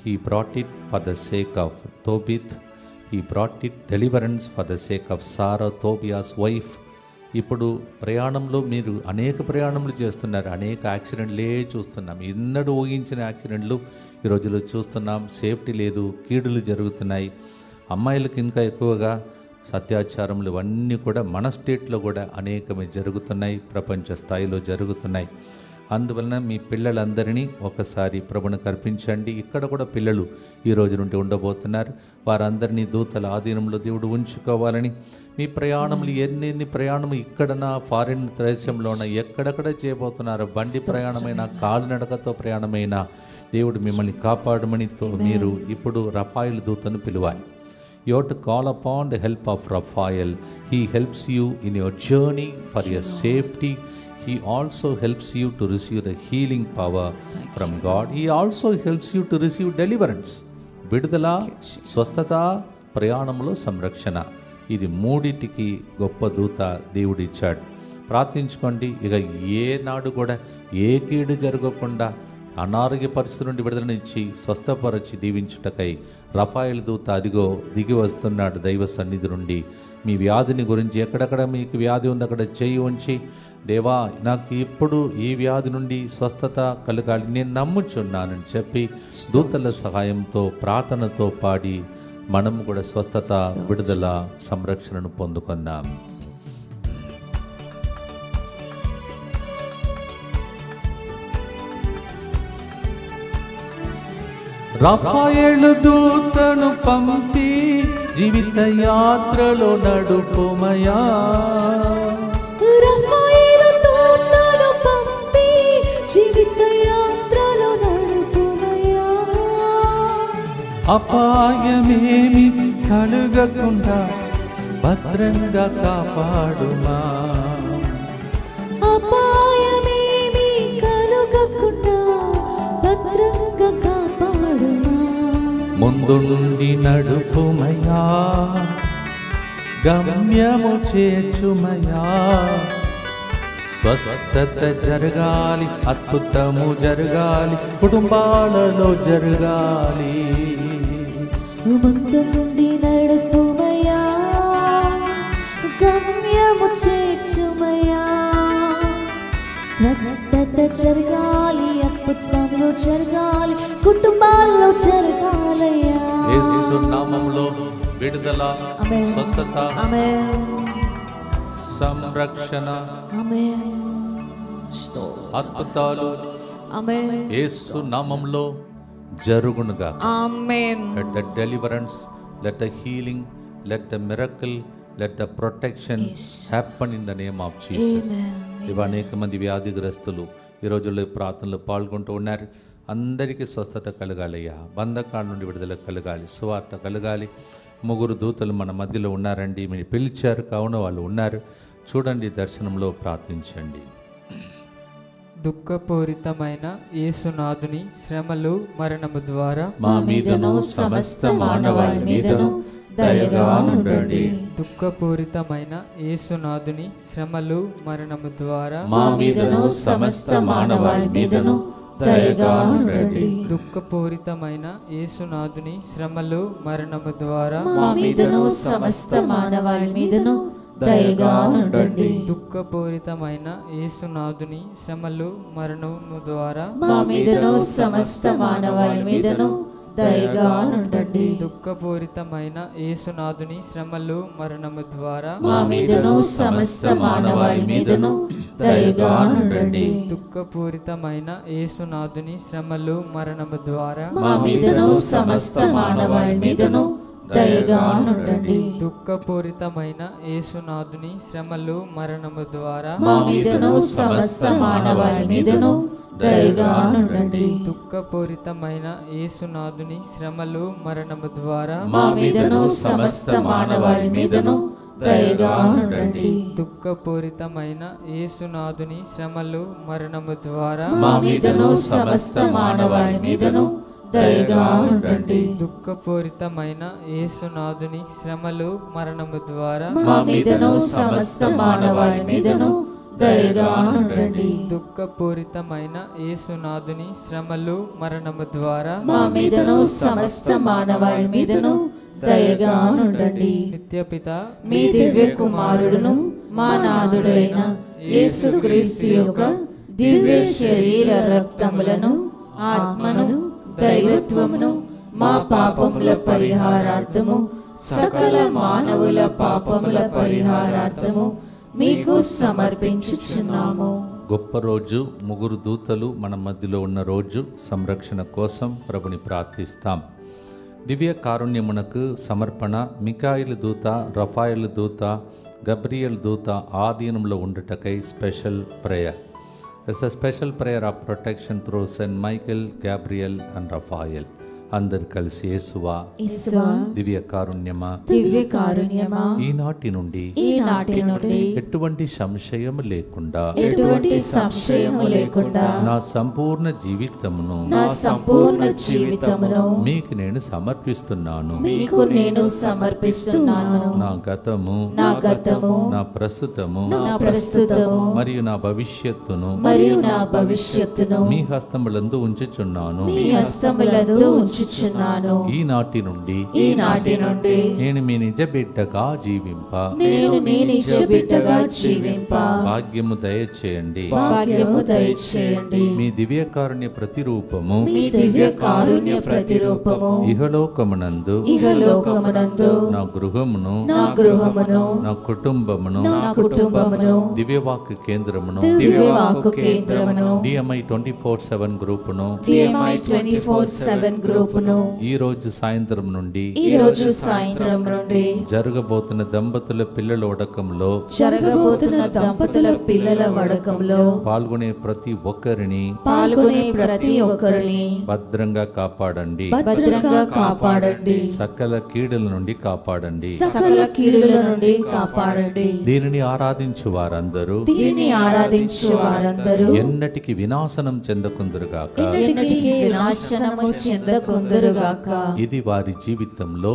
He brought it for the sake of Tobit. He brought it deliverance for the sake of Sarah, Tobias' wife. ఇప్పుడు ప్రయాణంలో మీరు అనేక ప్రయాణములు చేస్తున్నారు, అనేక యాక్సిడెంట్లే చూస్తున్నాం. ఎన్నడూ ఊహించిన యాక్సిడెంట్లు ఈ రోజులో చూస్తున్నాం. సేఫ్టీ లేదు, కీడులు జరుగుతున్నాయి. అమ్మాయిలకు ఇంకా ఎక్కువగా అత్యాచారములు ఇవన్నీ కూడా మన స్టేట్లో కూడా అనేకమే జరుగుతున్నాయి, ప్రపంచ స్థాయిలో జరుగుతున్నాయి. అందువలన మీ పిల్లలందరినీ ఒకసారి ప్రభువును కర్పించండి. ఇక్కడ కూడా పిల్లలు ఈ రోజు నుండి ఉండబోతున్నారు. వారందరినీ దూతల ఆధీనంలో దేవుడు ఉంచుకోవాలని, మీ ప్రయాణములు ఎన్ని ప్రయాణము ఇక్కడనా ఫారిన్ దేశంలోన ఎక్కడెక్కడ చేయబోతున్నారు, బండి ప్రయాణమైనా కాలినడకతో ప్రయాణమైనా దేవుడు మిమ్మల్ని కాపాడమని మీరు ఇప్పుడు రఫాయిల్ దూతను పిలవాలి. You have to call upon the help of Raphael. He helps you in your journey for your safety. He also helps you to receive the healing power from God. He also helps you to receive deliverance. విడుదల, స్వస్థత, ప్రయాణంలో సంరక్షణ, ఇది మూడిటికి గొప్ప దూత దేవుడిచ్చాడు. ప్రార్థించుకోండి. ఇక ఏనాడు కూడా ఏ కీడు జరగకుండా అనారోగ్య పరిస్థితి నుండి విడుదలనిచ్చి స్వస్థపరచి దీవించుటకై రఫాయిల్ దూత అదిగో దిగి వస్తున్నాడు దైవ సన్నిధి నుండి. మీ వ్యాధిని గురించి ఎక్కడెక్కడ మీకు వ్యాధి ఉంది అక్కడ చేయి ఉంచి, దేవా నాకు ఇప్పుడు ఈ వ్యాధి నుండి స్వస్థత కలగాలి, నేను నమ్ముచున్నానని చెప్పి దూతల సహాయంతో ప్రార్థనతో పాడి మనము కూడా స్వస్థత, విడుదల, సంరక్షణను పొందుకుందాం. రఫాయేలు దూతను పంపి జీవిత యాత్రలో నడుపుమయా. రఫాయేలు దూతను పంపి జీవిత యాత్రలో నడుపుమయా. అపాయమేమి కలుగకుండా భద్రంగా కాపాడుమా. అపాయమేమి కలుగకుండా భద్రంగా కాపాడుమా. ముందుండి నడుపుమయా, గమ్యము చేర్చుమయా. స్వస్థత జరగాలి, అద్భుతము జరగాలి, కుటుంబాలలో జరగాలి. ముందుండి నడుపుమయా, గమ్యము చేర్చుమయా. స్వస్థత జరగాలి, అద్భుతంలో జరగాలి, కుటుంబాల్లో జరగాలయ్యా. యేసు నామములో విడుదల, స్వస్థత, సంరక్షణ, అద్భుతాలు యేసు నామములో జరుగునుగా. ఆమేన్. Let the deliverance, let the healing, let the miracle, let the protection happen in the name of Jesus. ఇవి అనేక మంది వ్యాధిగ్రస్తులు ఈ రోజుల్లో ప్రార్థనలో పాల్గొంటూ ఉన్నారు. అందరికీ స్వస్థత కలగాలయ్యా, బంధకాల నుండి విడుదల కలగాలి, సువార్త కలగాలి. 3 దూతలు మన మధ్యలో ఉన్నారండి, మీరు పిలిచారు కావున వాళ్ళు ఉన్నారు. చూడండి, దర్శనంలో ప్రార్థించండి. దుఃఖపూరితమైన యేసునాథుని శ్రమలు మరణము ద్వారా మా మీదను సమస్త మానవాళి మీదను దయగా ఉండండి. దుఃఖపూరితమైన యేసునాథుని శ్రమలు మరణము ద్వారా మా మీదను సమస్త మానవాళి మీదను దయగా ఉండండి. దుఃఖపూరితమైన యేసునాథుని శ్రమలు మరణము ద్వారా మా మీదను సమస్త మానవాళి మీదను దయగా ఉండండి. దుఃఖపూరితమైన యేసునాథుని శ్రమలు మరణము ద్వారా మా మీదను సమస్త మానవాళి మీదను దయగా నుండండి. దుఃఖపూరితమైన యేసునాథుని శ్రమలు మరణము ద్వారా మా మీదను సమస్త మానవాళి మీదను దయగా నుండండి. దుఃఖపూరితమైన యేసునాథుని శ్రమలు మరణము ద్వారా మా మీదను సమస్త మానవాళి మీదను దయగా నుండండి. దుఃఖపూరితమైన యేసునాథుని శ్రమలు మరణము ద్వారా మా మీదను సమస్త మానవాళి మీదను దయగా నుండండి. దుఃఖపూరితమైన యేసునాథుని శ్రమలు మరణము ద్వారా మా మీదను సమస్త మానవాళి మీదను దయగా నుండండి. దుఃఖపూరితమైన యేసునాథుని శ్రమలు మరణము ద్వారా మా మీదను సమస్త మానవాళి మీదను దయగా ఉండండి. దుఃఖపూరితమైన యేసునాథుని శ్రమలు మరణము ద్వారా మా మీదను సమస్త మానవాళి మీదను దయగా ఉండండి. దుఃఖపూరితమైన యేసునాథుని శ్రమలు మరణము ద్వారా మా మీదను సమస్త మానవాళి మీదను దయగా ఉండండి. నిత్యపిత మీ దివ్య కుమారుడును మా నాథుడైన యేసుక్రీస్తు యొక్క దివ్య శరీర రక్తములను ఆత్మను దైవత్వమును మా పాపముల పరిహారార్థము సకల మానవుల పాపముల పరిహారార్థము మీకు సమర్పించుచున్నాము. గొప్ప రోజు, ముగ్గురు దూతలు మన మధ్యలో ఉన్న రోజు. సంరక్షణ కోసం ప్రభుని ప్రార్థిస్తాం. దివ్య కారుణ్యమునకు సమర్పణ. మికాయిలు దూత, రఫాయిలు దూత, గబ్రియల్ దూత ఆధీనంలో ఉండుటకై special prayer. It's a special prayer of protection through Saint Michael, Gabriel and Raphael. అందరు కలిసి యేసువా, దివ్య కారుణ్యమా, దివ్య కారుణ్యమా, ఈనాటి నుండి ఎటువంటి సంశయము లేకుండా నా సంపూర్ణ జీవితమును మీకు నేను సమర్పిస్తున్నాను. నా గతము, నా ప్రస్తుతము మరియు నా భవిష్యత్తును మీ హస్తములందు ఉంచుచున్నాను. ఈనాటి నుండి నేను మీ నిజ బిడ్డగా జీవింప భాగ్యము దయచేయండి. మీ దివ్య కారుణ్య ప్రతిరూపము ఇహలోకమునందు నా గృహమును నా కుటుంబమును దివ్యవాక్కు కేంద్రమును DMI 24/7 గ్రూపును ఈ రోజు సాయంత్రం నుండి జరగబోతున్న దంపతుల పిల్లల వడకంలో పాల్గొనే ప్రతి ఒక్కరిని భద్రంగా కాపాడండి. సకల కీడుల నుండి కాపాడండి. దీనిని ఆరాధించు వారందరూ ఎన్నటికి వినాశనం చెందకుందురుగాక. ఇది వారి జీవితంలో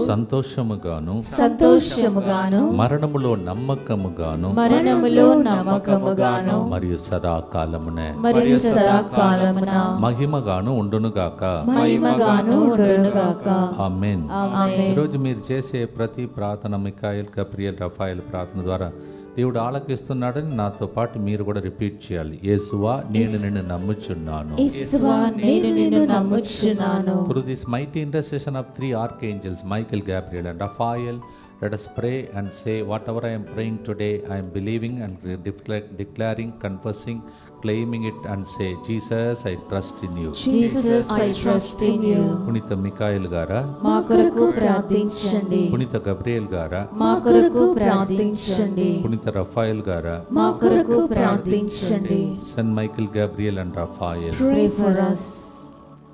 సంతోషముగాను మరణములో నమ్మకముగాను మరియు సదాకాలమున మహిమగాను ఉండునుగాక. ఆమేన్. ఈరోజు మీరు చేసే ప్రతి ప్రార్థన, మికాయల్, గబ్రియల్, రఫాయల్ ప్రార్థన ద్వారా దేవుడు ఆలకిస్తున్నాడని నాతో పాటు మీరు కూడా రిపీట్ చేయాలి. యేసువా, నేను నిన్ను నమ్ముచున్నాను. Through this mighty intercession of 3 archangels, Michael, Gabriel and Raphael, let us pray and say, whatever I am praying today, I am believing and declaring, confessing, claiming it and say, Jesus, I trust in you. పునీత మికాయల్ గారా మా కొరకు ప్రార్థించండి. పునీత Gabriel గారా మా కొరకు ప్రార్థించండి. పునీత రఫాయల్ గారా మా కొరకు ప్రార్థించండి. Saint Michael, Gabriel and Raphael. Pray for us.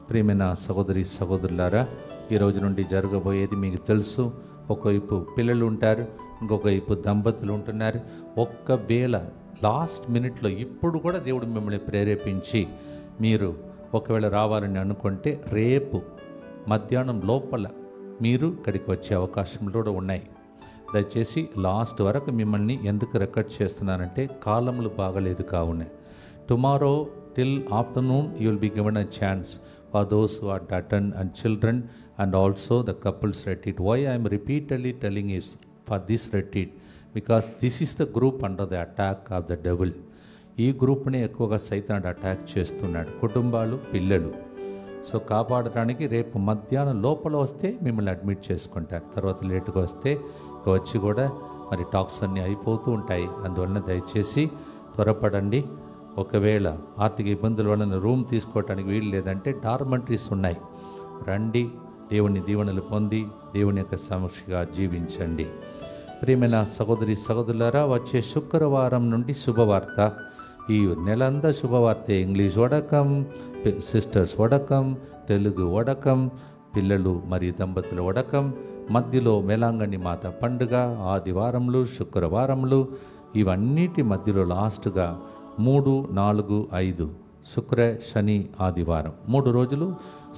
ప్రియమైన సహోదరి సహోదరులారా, ఈ రోజు నుండి జరగబోయేది మీకు తెలుసు. ఒకవైపు పిల్లలు ఉంటారు, ఇంకొక వైపు దంపతులు ఉంటున్నారు. ఒక్కవేళ లాస్ట్ మినిట్లో ఇప్పుడు కూడా దేవుడు మిమ్మల్ని ప్రేరేపించి మీరు ఒకవేళ రావాలని అనుకుంటే రేపు మధ్యాహ్నం లోపల మీరు ఇక్కడికి వచ్చే అవకాశంలో కూడా ఉన్నాయి. దయచేసి లాస్ట్ వరకు మిమ్మల్ని ఎందుకు రికార్డ్ చేస్తున్నానంటే కాలములు బాగలేదు కావున. Tomorrow till afternoon you will be given a chance for those who are to attend and children and also the couples retreat. Why I am repeatedly telling is for this retreat, because this is the group under the attack of the devil. ఈ గ్రూప్ని ఎక్కువగా సైతానుడు attack చేస్తున్నాడు. కుటుంబాలు, పిల్లలు so కాపాడడానికి రేపు మధ్యాహ్నం లోపల వస్తే మిమ్మల్ని అడ్మిట్ చేసుకుంటారు. తర్వాత లేటుగా వస్తే ఇక వచ్చి కూడా మరి టాక్స్ అన్నీ అయిపోతూ ఉంటాయి. అందువలన దయచేసి త్వరపడండి. ఒకవేళ ఆర్థిక ఇబ్బందుల వలన రూమ్ తీసుకోవటానికి వీలు లేదంటే డార్మెంటరీస్ ఉన్నాయి. రండి, దేవుని దీవెనలు పొంది దేవుని యొక్క సమక్షిగా జీవించండి. ప్రియమైన సహోదరి సహోదరులారా, వచ్చే శుక్రవారం నుండి శుభవార్త. ఈ నెలంతా శుభవార్తే. ఇంగ్లీష్ వడకం, సిస్టర్స్ వడకం, తెలుగు వడకం, పిల్లలు మరియు దంపతుల వడకం, మధ్యలో మేలాంగణి మాత పండుగ, ఆదివారములు, శుక్రవారములు, ఇవన్నిటి మధ్యలో లాస్ట్గా 3, 4, 5 శుక్ర, శని, ఆదివారం 3 రోజులు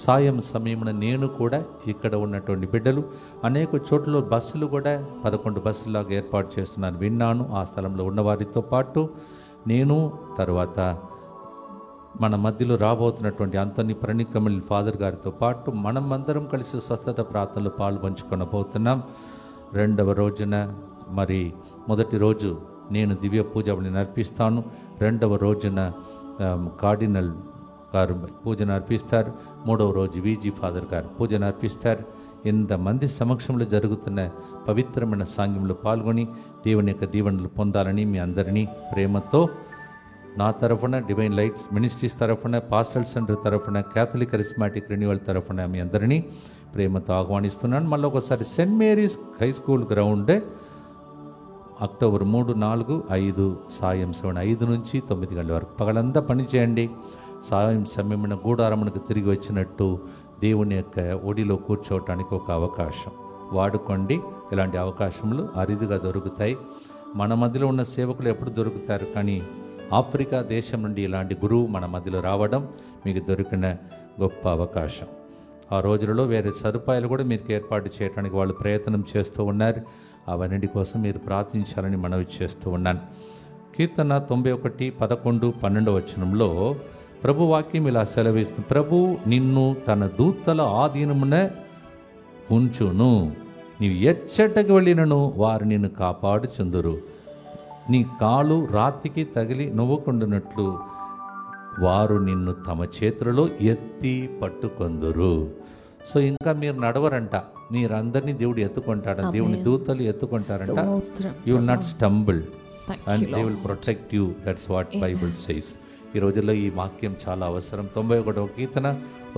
సాయం సమయమున నేను కూడా ఇక్కడ ఉన్నటువంటి బిడ్డలు అనేక చోట్ల బస్సులు కూడా 11 బస్సులాగా ఏర్పాటు చేస్తున్నాను విన్నాను. ఆ స్థలంలో ఉన్నవారితో పాటు నేను, తర్వాత మన మధ్యలో రాబోతున్నటువంటి అంతని ప్రణికమల్ ఫాదర్ గారితో పాటు మనం అందరం కలిసి స్వస్థత ప్రార్థనలు పాల్పంచుకొనబోతున్నాం. 2వ రోజున మరి మొదటి రోజు నేను దివ్య పూజని నడిపిస్తాను. 2వ రోజున కార్డినల్ గారు పూజను అర్పిస్తారు. 3వ రోజు విజీ ఫాదర్ గారు పూజను అర్పిస్తారు. ఇంతమంది సమక్షంలో జరుగుతున్న పవిత్రమైన సాంగ్యంలో పాల్గొని దేవుని యొక్క దీవెనలు పొందాలని మీ అందరినీ ప్రేమతో నా తరఫున, డివైన్ లైట్స్ మినిస్ట్రీస్ తరఫున, పాస్టల్ సెంటర్ తరఫున, క్యాథలిక్ కరిస్మాటిక్ రెన్యువల్ తరఫున మీ అందరినీ ప్రేమతో ఆహ్వానిస్తున్నాను. మళ్ళీ ఒకసారి Saint Mary's high school ground October 3, 4, 5 సాయం 5 నుంచి 9 గంటల వరకు పగలంతా పనిచేయండి. సాయం సమయమున గూడారమునకు తిరిగి వచ్చినట్టు దేవుని యొక్క ఒడిలో కూర్చోవటానికి ఒక అవకాశం వాడుకోండి. ఇలాంటి అవకాశములు అరుదుగా దొరుకుతాయి. మన మధ్యలో ఉన్న సేవకులు ఎప్పుడు దొరుకుతారు, కానీ ఆఫ్రికా దేశం నుండి ఇలాంటి గురువు మన మధ్యలో రావడం మీకు దొరికిన గొప్ప అవకాశం. ఆ రోజులలో వేరే సదుపాయాలు కూడా మీకు ఏర్పాటు చేయడానికి వాళ్ళు ప్రయత్నం చేస్తూ ఉన్నారు. అవన్నిటి కోసం మీరు ప్రార్థించాలని మనవి చేస్తూ ఉన్నాను. కీర్తన 91, 11, 12 వచనంలో ప్రభు వాక్యం ఇలా సెలవిస్తుంది. ప్రభు నిన్ను తన దూతల ఆధీనమున ఉంచును, నీవు ఎచ్చటకు వెళ్ళినను వారు నిన్ను కాపాడుచుందురు, నీ కాలు రాతికి తగిలి నవ్వుకుండునట్లు వారు నిన్ను తమ చేతులలో ఎత్తి పట్టుకొందురు. సో ఇంకా మీరు నడవరంట, మీరందరినీ దేవుడు ఎత్తుకుంటాడు, దేవుని దూతలు ఎత్తుకుంటారంట. You will not stumble and they will protect you. That's what Bible says. ఈ రోజుల్లో ఈ వాక్యం చాలా అవసరం. 91వ కీర్తన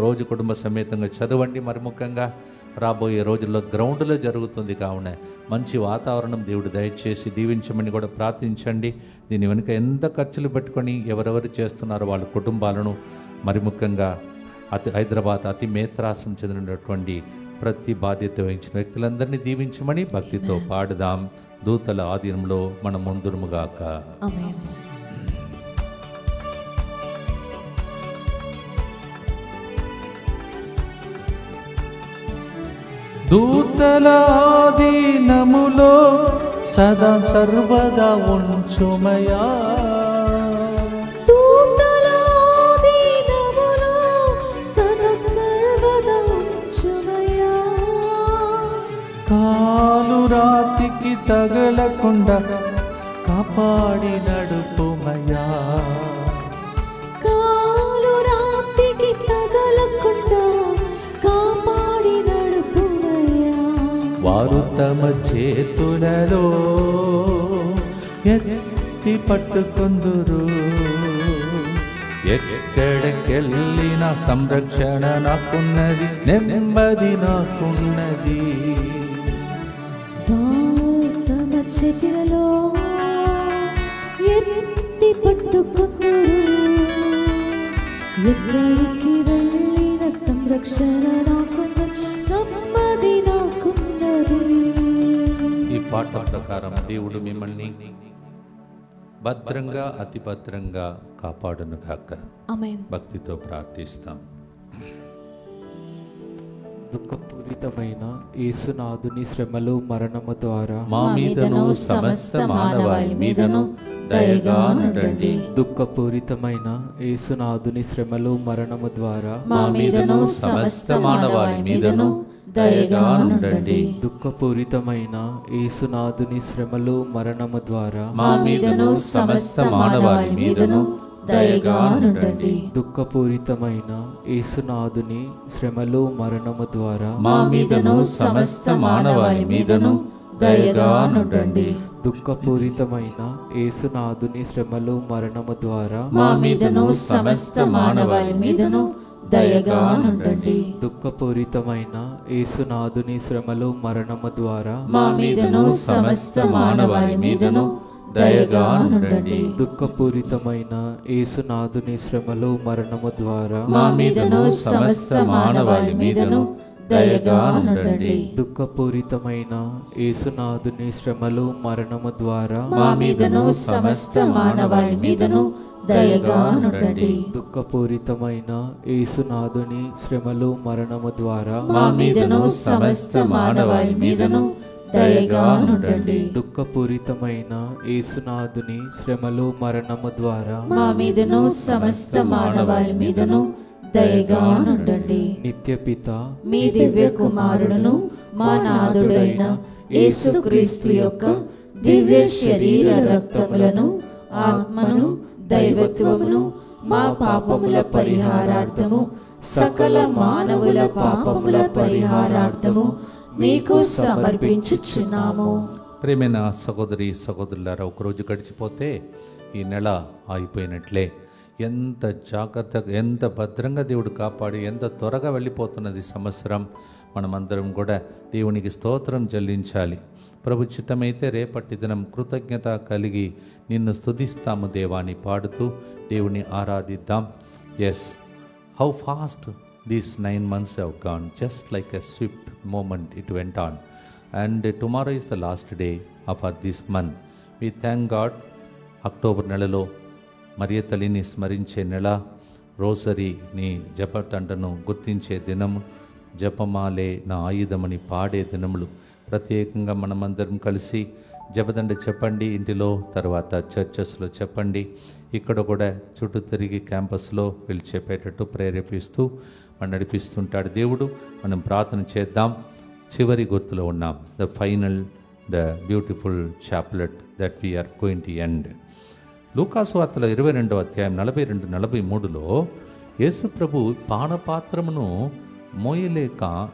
రోజు కుటుంబ సమేతంగా చదవండి. మరి ముఖ్యంగా రాబోయే రోజుల్లో గ్రౌండ్లో జరుగుతుంది కావున మంచి వాతావరణం దేవుడు దయచేసి దీవించమని కూడా ప్రార్థించండి. దీని వెనుక ఎంత ఖర్చులు పెట్టుకొని ఎవరెవరు చేస్తున్నారో వాళ్ళ కుటుంబాలను, మరి ముఖ్యంగా హైదరాబాద్ అతి మేత్రాసం చెందినటువంటి ప్రతి బాధ్యత వహించిన వ్యక్తులందరినీ దీవించమని భక్తితో పాడుదాం. దూతల ఆధీనంలో మనం ముందురుముగాక. ఆమేన్. దూతల ఆధీనములో సదా సర్వదా ఉంచుమయా, దూతల ఆధీనములో సదా సర్వదా ఉంచుమయా, కాలు రాతికి తగలకుండా కాపాడి నడుపుమయా, కాలు రాతికి తగలకుండా కాపాడి నడుపుమయా, వారు తమ చేతులలో ఎత్తి పట్టుకొందురు, ఎక్కడికెళ్ళిన సంరక్షణ నాకున్నది, నెమ్మది నాకున్నది. తమ చేతులలో ఎత్తి పట్టుకొందురు, ఎక్కడికి వెళ్ళిన సంరక్షణ నాకున్నది, నెమ్మది నాకున్నది. ఈ పాట ప్రకారం దేవుడు మిమ్మల్ని భద్రంగా అతి భద్రంగా కాపాడును గాక. ఆమేన్. భక్తితో ప్రార్థిస్తాం. దుఃఖపూరితమైన యేసునాథుని శ్రమలు మరణము ద్వారా మా మీదను సమస్త మానవాళి మీదను దయగా నుండండి. దుఃఖపూరితమైన యేసునాథుని శ్రమలు మరణము ద్వారా మా మీదను సమస్త మానవాళి మీదను దయగా నుండండి. దుఃఖపూరితమైన యేసునాథుని శ్రమలు మరణము ద్వారా మా మీదను సమస్త మానవాళి మీదను దయగానుండండి. దుఃఖపూరితమైన యేసునాథుని శ్రమలు మరణము ద్వారా మా మీదను సమస్త మానవాళి మీదను దయగానుండండి. దుఃఖపూరితమైన యేసునాథుని శ్రమలు మరణము ద్వారా మా మీదను సమస్త మానవాళి మీదను దయగానుండండి. దుఃఖపూరితమైన యేసునాథుని శ్రమలు మరణము ద్వారా మా మీదను సమస్త మానవాళి మీదను దయగానుండండి. దుఃఖపూరితమైన యేసునాథుని శ్రమలు మరణము ద్వారా మా మీదను సమస్త మానవాళి మీదను దయగానుండండి. దుఃఖపూరితమైన యేసునాథుని శ్రమలు మరణము ద్వారా మా మీదను సమస్త మానవాళి మీదను దయగానుండండి. దుఃఖపూరితమైన యేసునాథుని శ్రమలు మరణము ద్వారా మా మీదను సమస్త మానవాళి మీదను దయగానుండండి. దుఃఖపూరితమైన యేసునాథుని శ్రమలు మరణము ద్వారా మా మీదను సమస్త మానవాళి మీదను దయగానుండండి. నిత్యపిత మీ దివ్య కుమారుడును మా నాథుడైన యేసుక్రీస్తు యొక్క దివ్య శరీర రక్తములను ఆత్మను దైవత్వమును మా పాపముల పరిహారార్థము సకల మానవుల పాపముల పరిహారార్థము మీకు సమర్పించుచున్నాము. ప్రేమైన సహోదరి సహోదరులారా, ఒకరోజు గడిచిపోతే ఈ నెల అయిపోయినట్లే. ఎంత జాగ్రత్తగా, ఎంత భద్రంగా దేవుడు కాపాడి, ఎంత త్వరగా వెళ్ళిపోతున్నది సంవత్సరం. మనమందరం కూడా దేవునికి స్తోత్రం చెల్లించాలి. ప్రభు చిత్తమైతే రేపటి దినం కృతజ్ఞత కలిగి నిన్ను స్తుతిస్తాము దేవాని పాడుతూ దేవుని ఆరాధిద్దాం. Yes, how fast these 9 months have gone, just like a swift moment it went on. And tomorrow is the last day of this month. We thank God. October నెలలో మరియ తల్లిని స్మరించే నెల, రోజరీని జపతండను గుర్తించే దినము, జపమాలే నా ఆయుధమని పాడే దినములు. ప్రత్యేకంగా మనమందరం కలిసి జపదండ చెప్పండి ఇంటిలో, తర్వాత చర్చెస్లో చెప్పండి. ఇక్కడ కూడా చుట్టూ తిరిగి క్యాంపస్లో వీళ్ళు చెప్పేటట్టు ప్రేరేపిస్తూ మనం నడిపిస్తుంటాడు దేవుడు. మనం ప్రార్థన చేద్దాం. చివరి గుర్తులో ఉన్నాం. The final, the beautiful chaplet that we are going to end. లూకాసు వార్తల 22వ అధ్యాయం 42-43లో యేసు ప్రభు పానపాత్రమును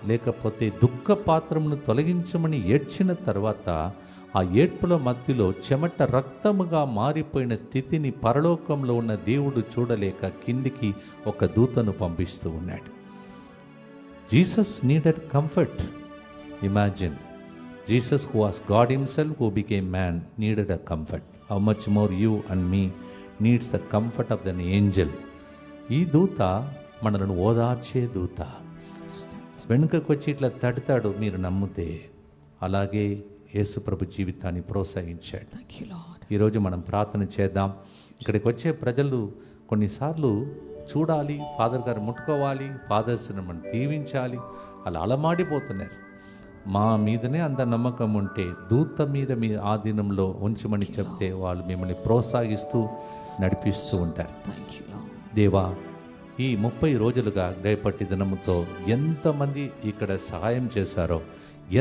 లేకపోతే దుఃఖ పాత్రమును తొలగించమని ఏడ్చిన తర్వాత ఆ ఏడ్పుల మధ్యలో చెమట రక్తముగా మారిపోయిన స్థితిని పరలోకంలో ఉన్న దేవుడు చూడలేక కిందికి ఒక దూతను పంపిస్తూ ఉన్నాడు. Jesus needed comfort. Imagine, Jesus who was God himself, who became man, needed a comfort. How much more you and me needs the comfort of an angel. ఈ దూత మనలను ఓదార్చే దూత. వెనుకకు వచ్చి ఇట్లా తడతాడు మీరు నమ్మితే. అలాగే యేసు ప్రభు జీవితాన్ని ప్రోత్సహించాడు. ఈరోజు మనం ప్రార్థన చేద్దాం. ఇక్కడికి వచ్చే ప్రజలు కొన్నిసార్లు చూడాలి, ఫాదర్ గారు ముట్టుకోవాలి, ఫాదర్స్ని మనం దీవించాలి, అలా అలమాడిపోతున్నారు. మా మీదనే అంత నమ్మకం ఉంటే దూత మీద మీ ఆధీనంలో ఉంచమని చెప్తే వాళ్ళు మిమ్మల్ని ప్రోత్సహిస్తూ నడిపిస్తూ ఉంటారు. దేవా, ఈ 30 రోజులుగా రేపటి దినముతో ఎంతమంది ఇక్కడ సహాయం చేశారో,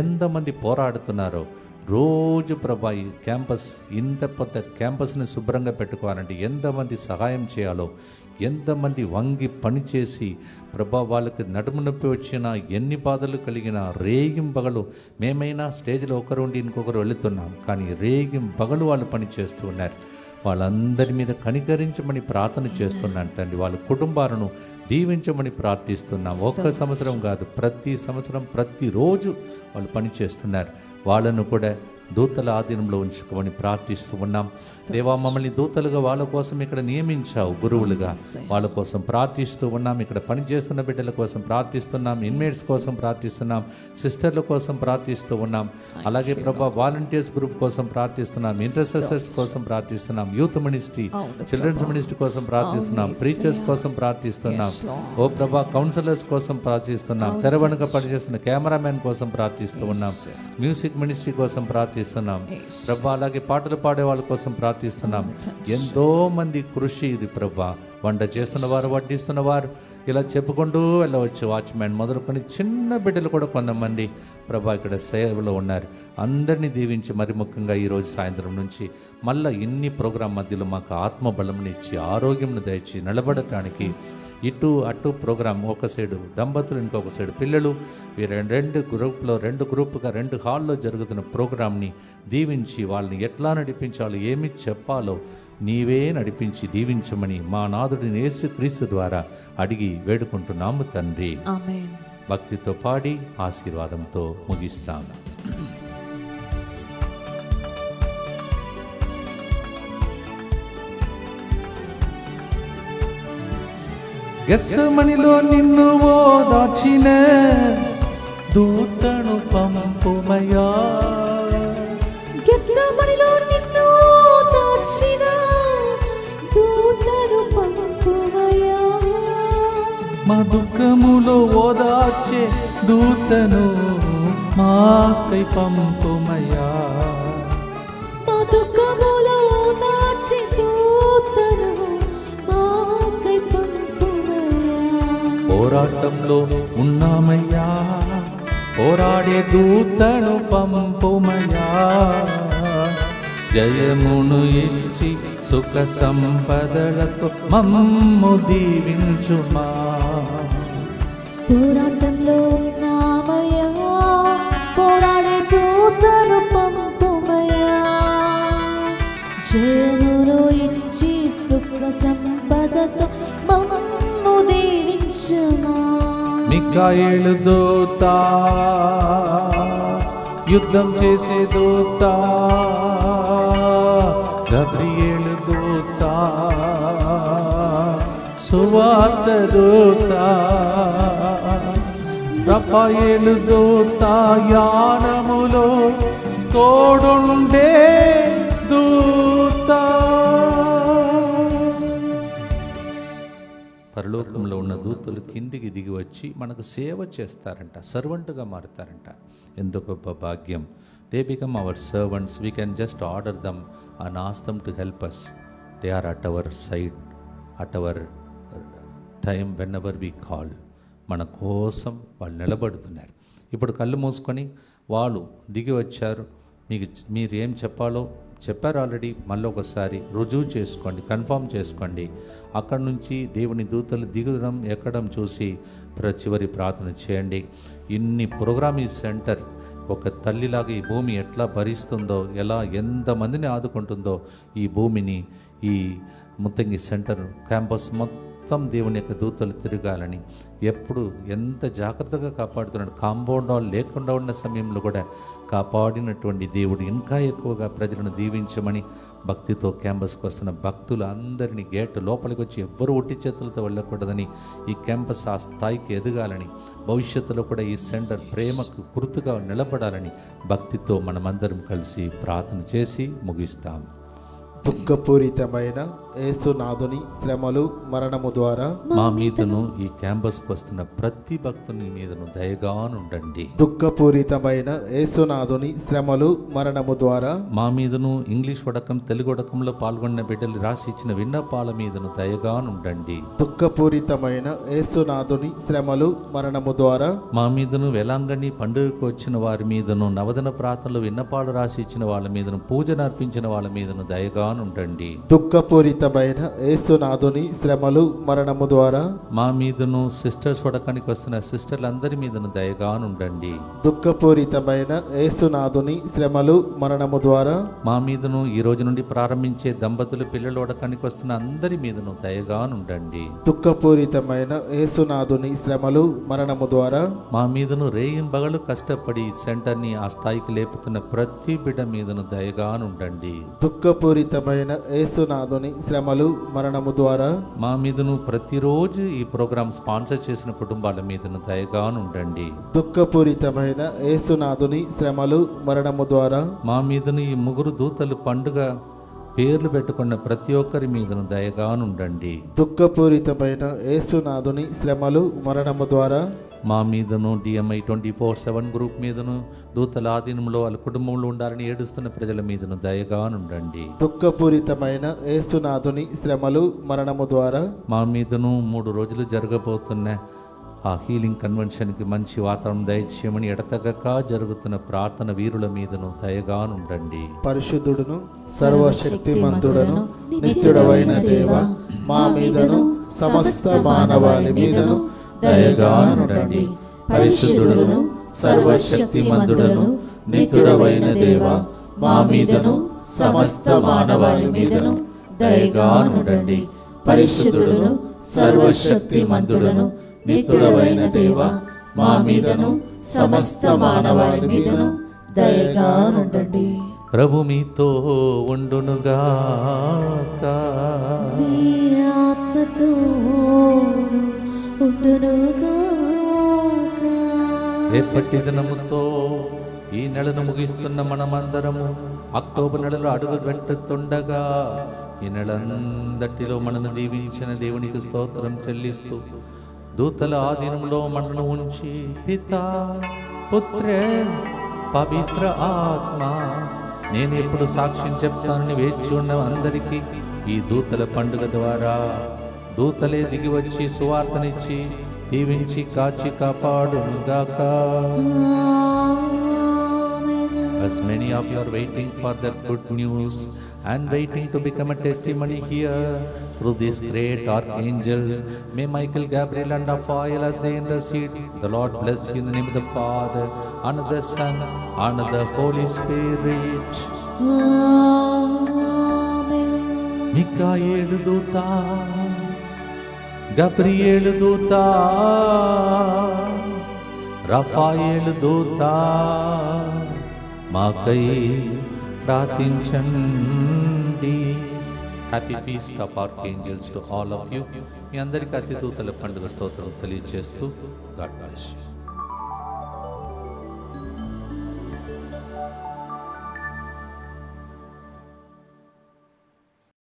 ఎంతమంది పోరాడుతున్నారో, రోజు ప్రభా ఈ క్యాంపస్, ఇంత పెద్ద క్యాంపస్ని శుభ్రంగా పెట్టుకోవాలంటే ఎంతమంది సహాయం చేయాలో, ఎంతమంది వంగి పనిచేసి ప్రభా వాళ్ళకి నడుము నొప్పి వచ్చినా, ఎన్ని బాధలు కలిగినా రేగింపగలు, మేమైనా స్టేజ్లో ఒకరుండి ఇంకొకరు వెళుతున్నాం, కానీ రేగింపగలు వాళ్ళు పని చేస్తూ ఉన్నారు. వాళ్ళందరి మీద కనికరించమని ప్రార్థన చేస్తున్నాను తండ్రి. వాళ్ళ కుటుంబాలను దీవించమని ప్రార్థిస్తున్నాం. ఒక్క సంవత్సరం కాదు, ప్రతి సంవత్సరం ప్రతిరోజు వాళ్ళు పని చేస్తున్నారు. వాళ్ళను కూడా దూతల ఆధీనంలో ఉంచుకోమని ప్రార్థిస్తూ ఉన్నాం. దేవా, మమ్మల్ని దూతలుగా వాళ్ళ కోసం ఇక్కడ నియమించావు, గురువులుగా. వాళ్ళ కోసం ప్రార్థిస్తూ ఉన్నాం. ఇక్కడ పనిచేస్తున్న బిడ్డల కోసం ప్రార్థిస్తున్నాం, ఇన్మేట్స్ కోసం ప్రార్థిస్తున్నాం, సిస్టర్ల కోసం ప్రార్థిస్తూ ఉన్నాం. అలాగే ప్రభా వాలంటీర్స్ గ్రూప్ కోసం ప్రార్థిస్తున్నాం, ఇంటర్సెసర్స్ కోసం ప్రార్థిస్తున్నాం, యూత్ మినిస్ట్రీ, చిల్డ్రన్స్ మినిస్ట్రీ కోసం ప్రార్థిస్తున్నాం, ప్రీచర్స్ కోసం ప్రార్థిస్తున్నాం. ఓ ప్రభా, కౌన్సిలర్స్ కోసం ప్రార్థిస్తున్నాం, తెరవనుక పనిచేస్తున్న కెమెరామెన్ కోసం ప్రార్థిస్తూ ఉన్నాం, మ్యూజిక్ మినిస్ట్రీ కోసం ప్రార్థిస్తున్నాం ప్రభా. అలాగే పాటలు పాడే వాళ్ళ కోసం ప్రార్థిస్తున్నాం. ఎంతో మంది కృషి ఇది ప్రభా. వంట చేస్తున్నవారు, వడ్డిస్తున్నవారు, ఇలా చెప్పుకుంటూ వెళ్ళవచ్చు. వాచ్మ్యాన్ మొదలుకొని చిన్న బిడ్డలు కూడా కొంతమంది ప్రభా ఇక్కడ సేవలో ఉన్నారు. అందరినీ దీవించి మరి ముఖ్యంగా ఈరోజు సాయంత్రం నుంచి మళ్ళీ ఇన్ని ప్రోగ్రాం మధ్యలో మాకు ఆత్మబలంనిచ్చి ఆరోగ్యంను దయచి నిలబడటానికి ఇటు అటు ప్రోగ్రాం, ఒక సైడు దంపతులు, ఇంకొక సైడు పిల్లలు, ఈ రెండు గ్రూపుగా 2 హాల్లో జరుగుతున్న ప్రోగ్రాంని దీవించి వాళ్ళని ఎట్లా నడిపించాలో, ఏమి చెప్పాలో నీవే నడిపించి దీవించమని మా నాథుడిని యేసుక్రీస్తు ద్వారా అడిగి వేడుకుంటున్నాము తండ్రి. ఆమేన్. భక్తితో పాడి ఆశీర్వాదంతో ముగిస్తాము. గెత్సెమనిలో నిన్ను ఓదార్చిన దూతను పంపుమయ్యా. గెత్సెమనిలో నిన్ను ఓదార్చిన దూతను పంపుమయ్యా. మా దుఃఖములో ఓదార్చే దూతను మాకై పంపుమయ్యా. మా దుఃఖములో ఓదార్చే దూతను మాకై పంపుమయ్యా. పోరాటంలో ఉన్నామయ్యా, పోరాడే దూతను పంపుమయ్యా. జయమును ఇచ్చి సుఖ సంపదలతో మమ్ము దీవించుమా. పోరాటంలో ఉన్నామయ్యా, పోరాడే దూతను పంపుమయ్యా. జయమును ఇచ్చి సుఖ సంపదతో మమ్ము దీవించుమా. మికాయేలు దూత, యుద్ధం చేసే దూత, గబ్రియేలు దూత, సువార్త దూత, రఫాయేలు దూత, యానములో తోడుండే దూత. పరలోకంలో ఉన్న దూతలు కిందికి దిగి వచ్చి మనకు సేవ చేస్తారంట, సర్వెంట్గా మారుతారంట. ఎంతో గొప్ప భాగ్యం. They become our servants. We can just order them and ask them to help us. They are at our side, at our time, whenever we call. మన కోసం వాళ్ళు నిలబడుతున్నారు. ఇప్పుడు కళ్ళు మూసుకొని వాళ్ళు దిగి వచ్చారు. మీరు ఏం చెప్పాలో చెప్పారు ఆల్రెడీ. మళ్ళీ ఒకసారి రుజువు చేసుకోండి, కన్ఫర్మ్ చేసుకోండి. అక్కడి నుంచి దేవుని దూతలు దిగడం ఎక్కడం చూసి చివరి ప్రార్థన చేయండి. ఇన్ని ప్రోగ్రామ్ ఈ సెంటర్ ఒక తల్లిలాగా ఈ భూమి ఎట్లా భరిస్తుందో, ఎలా ఎంతమందిని ఆదుకుంటుందో ఈ భూమిని, ఈ ముత్తంగి సెంటర్ క్యాంపస్ మొత్తం దేవుని యొక్క దూతలు తిరగాలని ఎప్పుడు ఎంత జాగ్రత్తగా కాపాడుతున్నాడు. కాంపౌండ్ వాల్ లేకుండా ఉన్న సమయంలో కూడా కాపాడినటువంటి దేవుడు ఇంకా ఎక్కువగా ప్రజలను దీవించమని భక్తితో క్యాంపస్కి వస్తున్న భక్తులు అందరినీ గేట్ లోపలికి వచ్చి ఎవ్వరూ ఒట్టి చేతులతో వెళ్ళకూడదని, ఈ క్యాంపస్ ఆ స్థాయికి ఎదగాలని, భవిష్యత్తులో కూడా ఈ సెంటర్ ప్రేమకు గుర్తుగా నిలబడాలని భక్తితో మనమందరం కలిసి ప్రార్థన చేసి ముగిస్తాం. దుఃఖపూరితమైన యేసునాథుని శ్రమలు మరణము ద్వారా మా మీదను ఈ క్యాంపస్కి వస్తున్న ప్రతి భక్తుని మీదను దయగానుండండి. దుఃఖపూరితమైన యేసునాథుని శ్రమలు మరణము ద్వారా మా మీదను ఇంగ్లీష్ వడకం తెలుగు వడకంలో పాల్గొన్న బిడ్డలు రాసి ఇచ్చిన విన్నపాల మీదను దయగానుండండి. దుఃఖపూరితమైన యేసునాథుని శ్రమలు మరణము ద్వారా మా మీదను వేలాంగణి పండుగకు వచ్చిన వారి మీదను, నవదన ప్రార్థనలు విన్నపాలు రాసి ఇచ్చిన వాళ్ళ మీదను, పూజను అర్పించిన వాళ్ళ మీదను దయగానుండండి. దుఃఖపూరితమైన యేసునాథుని శ్రమలు మరణము ద్వారా మా మీదను సిస్టర్స్ వడకానికి వస్తున్న సిస్టర్లందరి మీదను దయగానుండండి. దుఃఖపూరితమైన యేసునాథుని శ్రమలు మరణము ద్వారా మా మీదను ఈ రోజు నుండి ప్రారంభించే దంపతులు పిల్లలు వడకానికి వస్తున్న అందరి మీదను దయగానుండండి. దుఃఖపూరితమైన యేసునాథుని శ్రమలు మరణము ద్వారా మా మీదను రేయింబగలు కష్టపడి సెంటర్ని ఆ స్థాయికి లేపుతున్న ప్రతి బిడ్డ మీదను దయగానుండండి. దుఃఖపూరితమైన యేసునాథుని శ్రమలు మరణము ద్వారా మా మీదను ప్రతిరోజు ఈ ప్రోగ్రాం స్పాన్సర్ చేసిన కుటుంబాల మీదను దయగానుండండి. దుఃఖపూరితమైన యేసునాథుని శ్రమలు మరణము ద్వారా మా మీదను ఈ 3 దూతలు పండుగ పేర్లు పెట్టుకున్న ప్రతి ఒక్కరి మీదను దయగానుండండి. దుఃఖపూరితమైన యేసునాథుని శ్రమలు మరణము ద్వారా మా మీదను DMI 24/7 గ్రూప్ మీదను దూతల ఆధీనంలో వాళ్ళ కుటుంబంలో ఉండాలని ఏడుస్తున్న ప్రజల మీదను దయగా నుండండి. దుఃఖపూరితమైన యేసునాథుని శ్రమలు మరణము ద్వారా మా మీదను 3 రోజులు జరగబోతున్న ఆ హీలింగ్ కన్వెన్షన్కి మంచి వాతావరణం దయచేయమని ఎడతెగక జరుగుతున్న ప్రార్థన వీరుల మీదను దయగా నుండండి. పరిశుద్ధుడును సర్వశక్తిమంతుడను నిత్యుడవైన దేవ, మా మీదను సమస్త మానవాళి మీదను దయగా నుండండి. పరిశుద్ధుడును సర్వశక్తిమంతుడను నిత్యుడవైన దేవ, మా మీదను సమస్త మానవాళి మీదను దయగా నుండండి. పరిశుద్ధుడును సర్వశక్తిమంతుడను నిత్యుడవైన దేవ, మా మీదను సమస్త మానవాళి మీదను దయగా నుండండి. ప్రభు మీతో ఉండునుగాక. మీ ఆత్మతోను ఉండునుగాక. రేపటి దినముతో ఈ నెలను ముగిస్తున్న మనమందరము అక్టోబర్ నెలలో అడుగు వెంటుతుండగా ఈ నెలందటిలో మనను దీవించిన దేవునికి స్తోత్రం చెల్లిస్తూ దూతల ఆధీనంలో మనను ఉంచి పితా పుత్ర పవిత్ర ఆత్మ నేను ఎప్పుడు సాక్ష్యం చెప్తానని వేచి ఉన్న అందరికీ ఈ దూతల పండుగ ద్వారా దూతలే దిగి వచ్చి సువార్తనిచ్చి దీవించి కాచి కాపాడునుగాక. As many of you are waiting for that good news and waiting to become a testimony here through these great archangels, may Michael, Gabriel and Raphael as they intercede, the Lord bless you in the name of the Father and of the Son and of the Holy Spirit. Amen. మికాయేలు దూత, గబ్రియేలు దూత, రఫాయేలు దూత మాకై ప్రార్థించండి. Happy feast of archangels to all of you. మీ అందరికీ అతిథూతల పండుగ స్తోత్రం తెలియజేస్తూ గాడ్ బ్లెస్ యు.